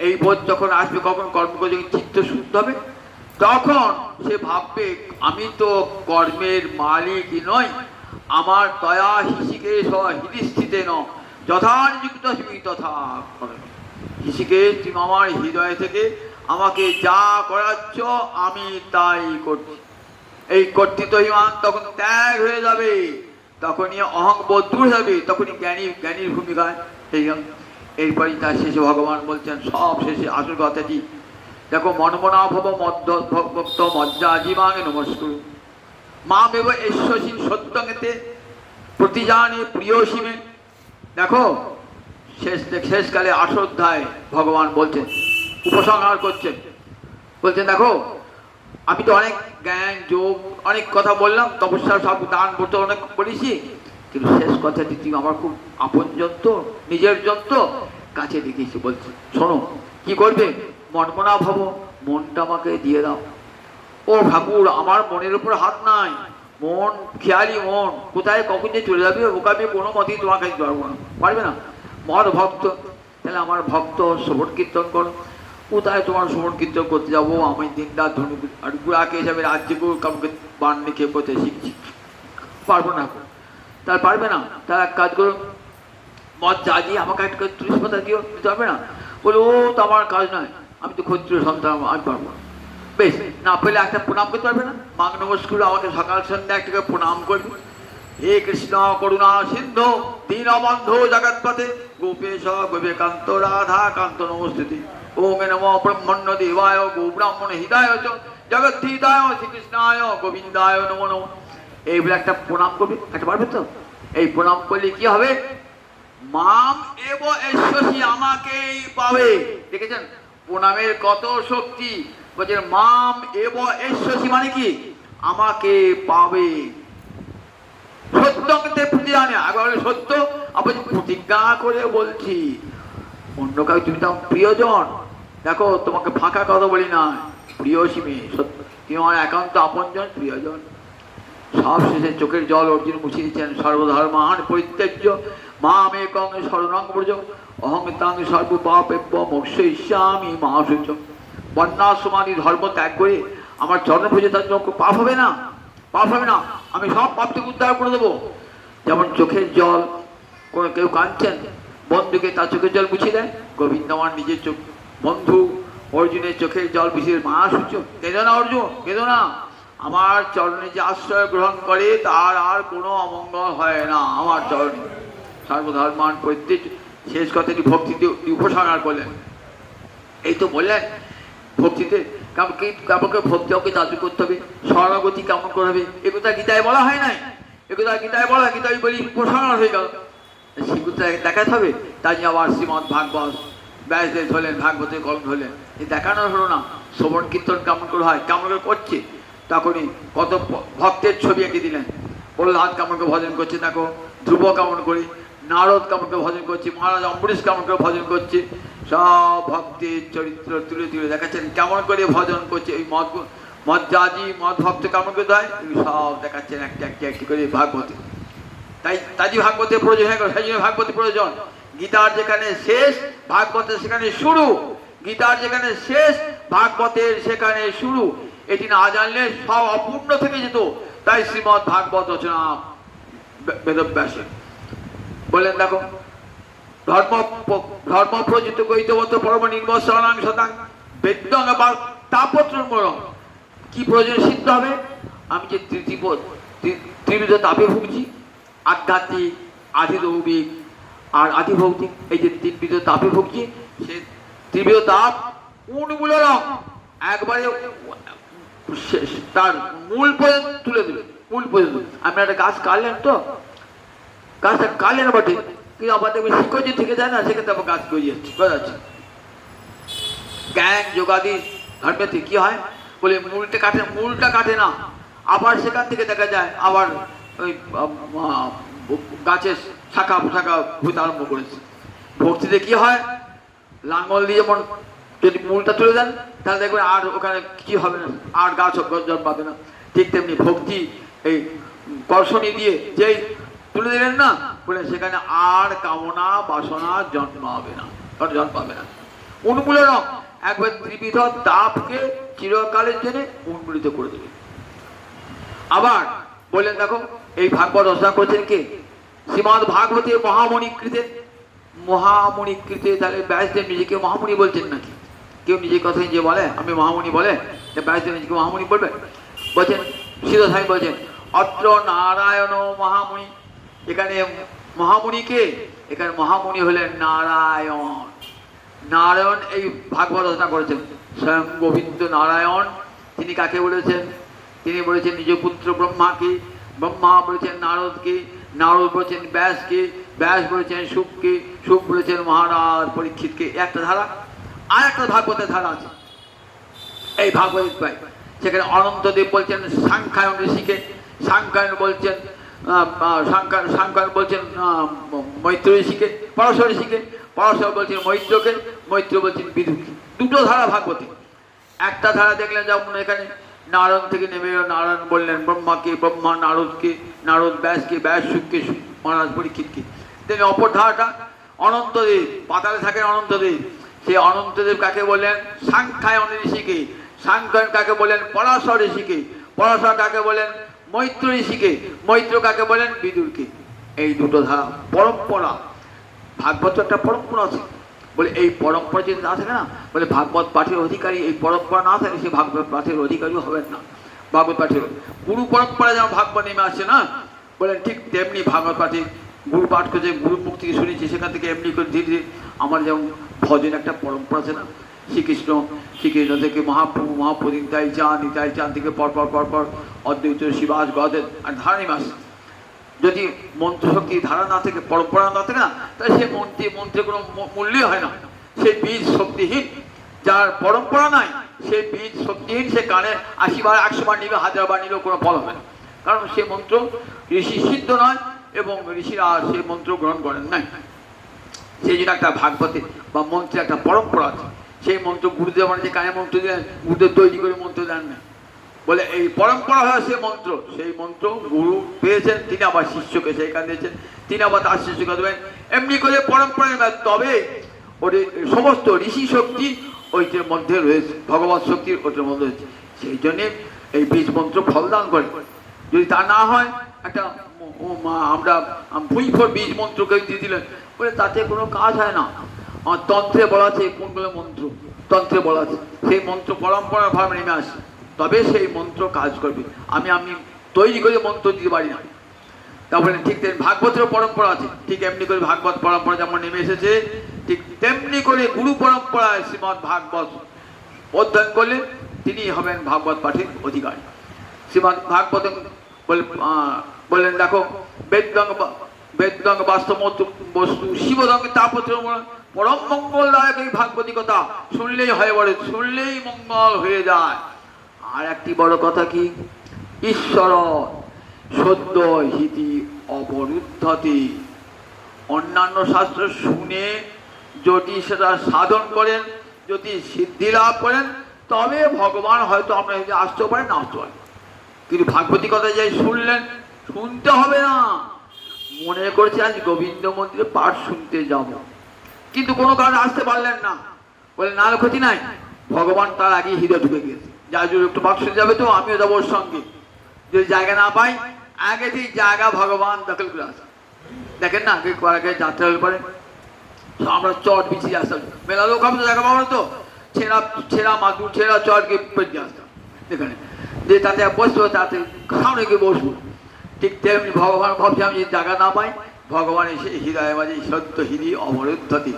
এই বোধ যখন আসবে, কখন কর্ম করে যখন চিত্ত শুদ্ধ হবে, তখন সে ভাববে আমি তো কর্মের মালিক নই, আমার দয়া হিসিকেশ হৃদিস্থিতে ন যথানিযুক্ত তথা করো। হিসিকেশ, তুমি আমার হৃদয় থেকে আমাকে যা করাচ্ছ আমি তাই করছি। এই কর্তৃত্বহীন তখন ত্যাগ হয়ে যাবে, তখনই অহংবোধ দূর হবে, তখনই জ্ঞানীর ভূমিকায় সেই। এরপরই তার শেষে ভগবান বলছেন, সব শেষে আসল কথাটি দেখো, মনমনা ভব ভক্ত মজ্জা জীবাঙ্গে নমস্কুর মামেব ঈশ্বসীন সত্যঙ্গেতে প্রতিজানে প্রিয়সীমে। দেখো শেষকালে 8 অধ্যায় ভগবান বলছেন, উপসংহার করছেন, বলছেন দেখো আমি তো অনেক জ্ঞান যোগ অনেক কথা বললাম, তপস্যা সব দান ব্রত অনেক বলেছি, কিন্তু শেষ কথাটি তুমি আমার খুব আপনজন তো, নিজের জন তো, কাছে দেখেছি। বলছি শোনো, কি করবে? মনমনা ভাব, মনটা আমাকে দিয়ে দাও। ও ঠাকুর, আমার মনের উপর হাত নাই, মন খেয়ালি মন, কোথায় কখন যে চলে যাবে ওকে আমি কোনো মতেই তোমার কাছে পারবো না, পারবে না। মন ভক্ত, তাহলে আমার ভক্ত শ্রবণ কীর্তন করো। কোথায় তোমার শ্রবণ কীর্তন করতে যাবো? আমি দিনরাত ধনু আর গুড়াকে হিসাবে রাজ্যগুলো কাউকে বান লিখে করতে শিখছি, পারবো না। তার পারবে না, তার এক কাজ করো, মদ জাগিয়ে আমাকে একটা 30 পাতা দিও, দিতে পারবে না? বলে ও তো আমার কাজ নয়, আমি তো ক্ষত্রিয় সন্তান, আমি পারবো না। বেশ, না পেলে একটা প্রণাম করতে পারবে না? মাঘ নমস্কুর আমাকে সকাল সন্ধ্যা একটাকে প্রণাম করবে। হে কৃষ্ণ করুণা সিন্ধু দীনবন্ধু জগৎপতে গোপেশ গোপীকান্ত রাধা কান্ত নমস্তুতি ওম নমো ব্রহ্মণ্য দেবায় গো ব্রাহ্মণ হৃদায় চ জগদ্ধিতায় শ্রীকৃষ্ণায় গোবিন্দায় নমো নমঃ। এইগুলো একটা প্রণাম করবে, একটা পারবে তো? এই প্রণাম করলে কি হবে? মাম এব এশ্বসী, আমাকেই পাবে। দেখেছেন প্রণামের কত শক্তি? বলছেন মাম এব এশ্বসী মানে কি? আমাকে পাবে। সত্যতে প্রতিজ্ঞা, আবার সত্য, আবার প্রতিজ্ঞা করে বলছি। অন্য কাউ তুমি তো প্রিয়জন, দেখো তোমাকে ফাঁকা কথা বলি না, প্রিয়সী মেয়ে, সত্য তুমি আমার একান্ত আপনজন, প্রিয়জন। সব শেষে চোখের জল অর্জুন মুছে দিচ্ছেন। সর্বধর্মান পরিত্যাজ্য মামেকং শরণং ব্রজ অহং তাং সর্বপাপেভ্য মোক্ষয়িষ্যামি মা শুচ। বন্যাসমানি ধর্ম ত্যাগ করে আমার চরণ ভুজে তার জন্য পাপ হবে না, পাপ হবে না, আমি সব পাপ থেকে উদ্ধার করে দেবো। যেমন চোখের জল, কোনো কেউ কাঁদছেন, বন্ধুকে তার চোখের জল মুছিয়ে দেয়, গোবিন্দ আমার নিজের চোখ, বন্ধু অর্জুনের চোখের জল মুছিয়ে মা শুচ। কেঁদো না অর্জুন, কেঁদো না, আমার চরণে যে আশ্রয় গ্রহণ করে তার আর কোনো অমঙ্গল হয় না আমার চরণে। সর্বধর্মান প্রত্যেক শেষ কথাটি ভক্তিতে উপসংহার করলেন। এই তো বললেন ভক্তিতে কাউকে ভক্তিকে দাবি করতে হবে, শরণাগতি কেমন করবে, একথা গীতায় বলা হয় নাই। একথা গীতায় বলা, গীতায় বলি প্রসারণ হয়ে গেল, সেগুলো দেখাতে হবে। তাই আবার শ্রীমদ ভাগবত ব্যাসদেব হলেন, ভাগবতের কলম হলেন, এই দেখানো হলো না। শ্রবণ কীর্তন কেমন করে হয়, কেমন করে করছে, তখনই কত ভক্তের ছবি এঁকে দিলেন। প্রহ্লাদ কেমন করে ভজন করছে দেখো, ধ্রুব কেমন করে, নারদ কেমন করে ভজন করছে, মহারাজ অম্বরীশ কেমন করে ভজন করছে, সব ভক্তের চরিত্র তুলে তুলে দেখাচ্ছেন কেমন করে ভজন করছে। এই মজ্জাজি মদ ভক্ত কেমন করে দেয়, সব দেখাচ্ছেন একটা একটি একটি করে ভাগবতে। তাই ভাগবতের প্রয়োজন হয়ে গেল, সেই জন্য ভাগবতের প্রয়োজন। গীতার যেখানে শেষ, ভাগবতের সেখানে শুরু। গীতার যেখানে শেষ, ভাগবতের সেখানে শুরু। এটি না জানলে সব অপূর্ণ থেকে যেত। তাই শ্রীমদ ভাগবত রচনা বেদব্যাসের। বললেন দেখো, ধর্ম প্রযুক্ত গৈতবত পরম নির্মশনাং শতাং বেদ্যং আবার তাপত্র মরম। কি প্রয়োজন সিদ্ধ হবে? আমি যে ত্রিবিধ তাপে ভুগছি, আধ্যাত্মিক, আধিদৌবিক আর আধিভৌতিক, এই যে তিনবিধ তাপে ভুগছি, সে ত্রিবিধ তাপ কোনগুলো রং একবারে তার মূল পর্যন্ত তুলে দেবে। মূল পর্যন্ত আপনি একটা গাছ কাটলেন, তো গাছটা কাটলেন বটে, কিন্তু আবার দেখবেন শিকড় যে থেকে যায় না, সেক্ষেত্রে আবার গাছ গড়িয়ে যাচ্ছে, বোঝা যাচ্ছে। জ্ঞান যোগাদি ধর্মেতে কি হয় বলে, মূলটা কাটে না, আবার সেখান থেকে দেখা যায় আবার ওই গাছের শাখা শাখা হইতে আরম্ভ করেছে। ভক্তিতে কি হয়, লাঙ্গল দিয়ে যেমন যদি মূলটা তুলে দেন, তাহলে দেখবেন আর ওখানে কি হবে না, আর গাছ জন্মাবে না। ঠিক তেমনি ভক্তি এই কর্ষণী দিয়ে যেই তুলে দিলেন না, বলে সেখানে আর কামনা বাসনা জন্মাবে না, জন্মাবে না। উন্মূলন একবার ত্রিবিধ তাপকে চিরকালের জন্য উন্মূলিত করে দেবে। আবার বললেন দেখো, এই ভাগবত রচনা করেছেন কে? শ্রীমদ ভাগবতে মহামণিকৃতে। মহামণিকৃতে তাহলে ব্যাসদেব নিজেকে মহামণি বলছেন নাকি? কেউ নিজের কথা যে বলে আমি মহামণি বলে, ব্যাসদেব নিজেকে মহামণি বলবেন? বলছেন সিদ্ধ স্বামী বলছেন, অত্র নারায়ণ মহামণি। এখানে মহামণি কে? এখানে মহামণি হলেন নারায়ণ। নারায়ণ এই ভাগবত রচনা করেছেন, স্বয়ং গোবিন্দ নারায়ণ। তিনি কাকে বলেছেন? তিনি বলেছেন নিজ পুত্র ব্রহ্মাকে, ব্রহ্মা বলেছেন নারদকে, নারদ বলেছেন ব্যাসকে, ব্যাস বলেছেন শুককে, শুক বলেছেন মহারাজ পরীক্ষিতকে। একটা ধারা। আর একটা ভাগবতের ধারা আছে এই ভাগবত পাই, সেখানে অনন্তদেব বলছেন সাংখ্যায়ন ঋষিকে, সাংখ্যায়ন বলছেন সাংখ্যায়ন বলছেন মৈত্র ঋষিকে, পরাশর ঋষিকে, পরাশর বলছেন মৈত্রকে, মৈত্র বলছেন বিদুকে। দুটো ধারা ভাগবতী। একটা ধারা দেখলেন যেমন এখানে নারায়ণ থেকে নেমে নারায়ণ বললেন ব্রহ্মাকে, ব্রহ্মা নারদকে, নারদ ব্যাসকে, ব্যাস শুককে, শুক মহারাজ পরীক্ষিতকে। তেমনি অপর ধারাটা অনন্তদেব, পাতালে থাকেন অনন্তদেব। সেই অনন্তদেব কাকে বললেন? সাংখ্যায়ন ঋষিকে। সাংখ্যায়ন কাকে বলেন? পরাশর ঋষিকে। পরাশর কাকে বলেন? মৈত্র ঋষিকে। মৈত্র কাকে বলেন? বিদুরকে। এই দুটো ধারা পরম্পরা। ভাগবত একটা পরম্পরা আছে, বলে এই পরম্পরা যদি না থাকে না, বলে ভাগবত পাঠের অধিকারী, এই পরম্পরা না থাকে সে ভাগবত পাঠের অধিকারীও হবেন না। ভাগবত পাঠের গুরু পরম্পরা যেমন ভাগবত নেমে আসছে না, বলেন ঠিক তেমনি ভাগবত পাঠে গুরু পাঠ করছে, গুরু মুখ থেকে শুনেছি, সেখান থেকে এমনি করে ধীরে ধীরে আমার যেমন ভজন একটা পরম্পরা আছে না, শ্রীকৃষ্ণ থেকে মহাপ্রভু মহাপ্রদীপ নিতাই চাঁদ থেকে পরপর অদ্বৈত শিবাস গদের আর ধারা নেমে আসছে। যদি মন্ত্রশক্তি ধারা না থাকে, পরম্পরা না থাকে না, তাহলে সে মন্ত্রে কোনো মূল্যই হয় না। সে বীজ শক্তিহীন। যার পরম্পরা নাই সে বীজ শক্তিহীন, সে কানে 80 বার 100 বার নিবে, 1000 বার নিলেও কোনো ফল হবে না। কারণ সে মন্ত্র ঋষি সিদ্ধ নয় এবং ঋষিরা সে মন্ত্র গ্রহণ করেন নাই। সেই জন্য একটা ভাগবতে বা মন্ত্রে একটা পরম্পরা আছে। সেই মন্ত্র গুরুদেব মানে যে কানে মন্ত্র দিলেন, গুরুদেব তৈরি করে মন্ত্র দেন না, বলে এই পরম্পরা হয় সে মন্ত্র। সেই মন্ত্র গুরু পেয়েছেন, তিনি আবার শিষ্যকে সেইখান দিয়েছেন, তিনি আবার তার শিষ্যকে দেবেন, এমনি করে পরম্পরা। তবে ওর সমস্ত ঋষি শক্তি ওইটার মধ্যে রয়েছে, ভগবত শক্তির ওটার মধ্যে রয়েছে। সেই জন্যে এই বীজ মন্ত্র ফলদান করে। যদি তা না হয়, একটা আমরা ভুঁইফোর বীজ মন্ত্রকে দিয়ে দিলেন, বলে তাতে কোনো কাজ হয় না। তন্ত্রে বলা আছে কোনগুলো মন্ত্র, তন্ত্রে বলা আছে সেই মন্ত্র পরম্পরা ভাবে নেমে আসে, তবে সেই মন্ত্র কাজ করবে। আমি তৈরি করে মন্ত্র দিতে পারি না। তারপরে ঠিক তেমনি ভাগবতেরও পরম্পরা আছে, ঠিক এমনি করে ভাগবত পরম্পরা যেমন নেমে এসেছে, ঠিক তেমনি করে গুরু পরম্পরায় শ্রীমদ ভাগবত অধ্যয়ন করলে তিনি হবেন ভাগবত পাঠের অধিকারী। শ্রীমদ্ ভাগবত বললেন, দেখো বেদং বাস্তব বস্তু শিবদং তাপত্র পরম মঙ্গলদায়ক এই ভাগবতী কথা শুনলেই হয়, বলে শুনলেই মঙ্গল হয়ে যায়। আর একটি বড় কথা কি, ঈশ্বর সদ্য হিতি অবরুদ্ধতি। অন্যান্য শাস্ত্র শুনে যদি সেটা সাধন করেন, যদি সিদ্ধি লাভ করেন, তবে ভগবান হয়তো আপনার কাছে আসতে পারে, না আসতে পারে। কিন্তু ভাগবতী কথা যাই শুনলেন, শুনতে হবে না। মনে করছে আজ গোবিন্দ মন্দিরে পাঠ শুনতে যাব, কিন্তু কোনো কারণে আসতে পারলেন না, বলে না ক্ষতি নাই, ভগবান তার আগে হৃদয় ঢুকে গিয়েছে। যার জন্য একটু পাঠ শুনতে যাবে, তো আমিও যাবো ওর সঙ্গে। যদি জায়গা না পাই, আগে থেকে জায়গা ভগবান দখল করে আসে। দেখেন না, আগে যাত্রা হয়ে পড়ে আমরা চট বিছিয়ে আসতাম, মেলা লোক আমি তো জায়গা পাবো না, তো ছেঁড়া মাদুর ছেঁড়া চটকে পেটে আসতাম এখানে, যে তাতে বসবো, তাতে সামনে গিয়ে বসবো। ঠিক তেমনি ভগবান ভাবছি আমি যদি জায়গা না পাই, ভগবান এসে হৃদয়ে মাঝে সত্য হৃদি অবরুদ্ধতি,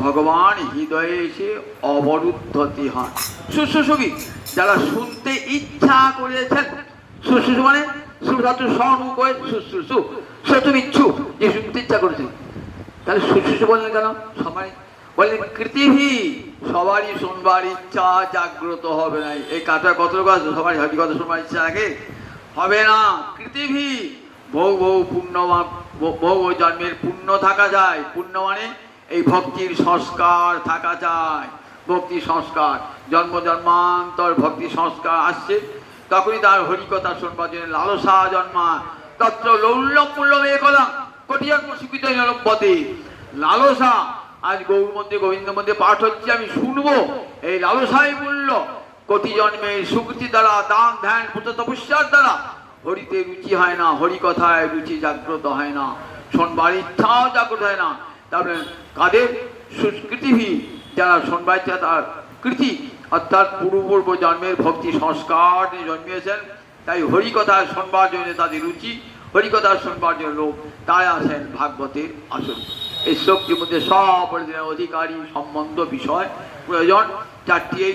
ভগবান হৃদয়ে এসে অবরুদ্ধতি হন। শুশ্রূষকী যারা শুনতে ইচ্ছা করেছেন, শুশ্রূষ মানে সুধাতু স্বনু করে শুশ্রূষু সত্যম ইচ্ছু, যে শুনতে ইচ্ছা করেছেন, তাহলে শুশ্রূষু বললেন কেন? সবাই বললেন কৃতিভি, সবারই শুনবার ইচ্ছা জাগ্রত হবে না। এই কাটার কত লোক আছে সবারই হরি কথা শুনবার ইচ্ছা আগে হবে না। কৃতিভি বহু বহু পুণ্যবান, বহু জন্মের পুণ্য থাকা যায়। পুণ্য মানে এই ভক্তির সংস্কার থাকা যায়, ভক্তি সংস্কার, জন্ম জন্মান্তর ভক্তি সংস্কার আসছে, তখনই তার হরিকথা শুনবার জন্য লালসা জন্মায়। তত্র লৌল্যম মূল্যম একলাম কোটি জন্ম স্বীকৃত পথে। লালসা, আজ গৌর মধ্যে গোবিন্দ মধ্যে পাঠ হচ্ছে, আমি শুনবো, এই লালসাই মূল্য। কোটি জন্মের সুকৃতি দ্বারা, দান ধ্যান পুত্র তপস্যার দ্বারা হরিতে রুচি হয় না, হরিকথায় রুচি জাগ্রত হয় না, শোনবার ইচ্ছাও জাগ্রত হয় না। তারপরে কাদের? সুস্কৃতিভি, যারা শোনবার ইচ্ছা, তার কৃতি অর্থাৎ পূর্ব জন্মের ভক্তি সংস্কার নিয়ে জন্মিয়েছেন, তাই হরিকথা শোনবার জন্য তাদের রুচি, হরিকথা শোনবার জন্য লোক, তাই আসেন ভাগবতের আসন। এই শ্লোকটির মধ্যে সব অধিকারী সম্বন্ধ বিষয় প্রয়োজন, চারটি এই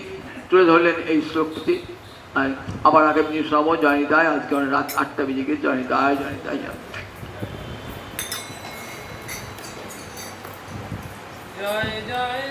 তুলে ধরলেন এই শ্লোকটি। আবার আগামী দিন শোনাবো জয়নিতায়। আজকে রাত 8টা বেজে গেছে। জয়নিতায় জয়নিতায় জয় জয়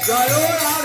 জয় রাম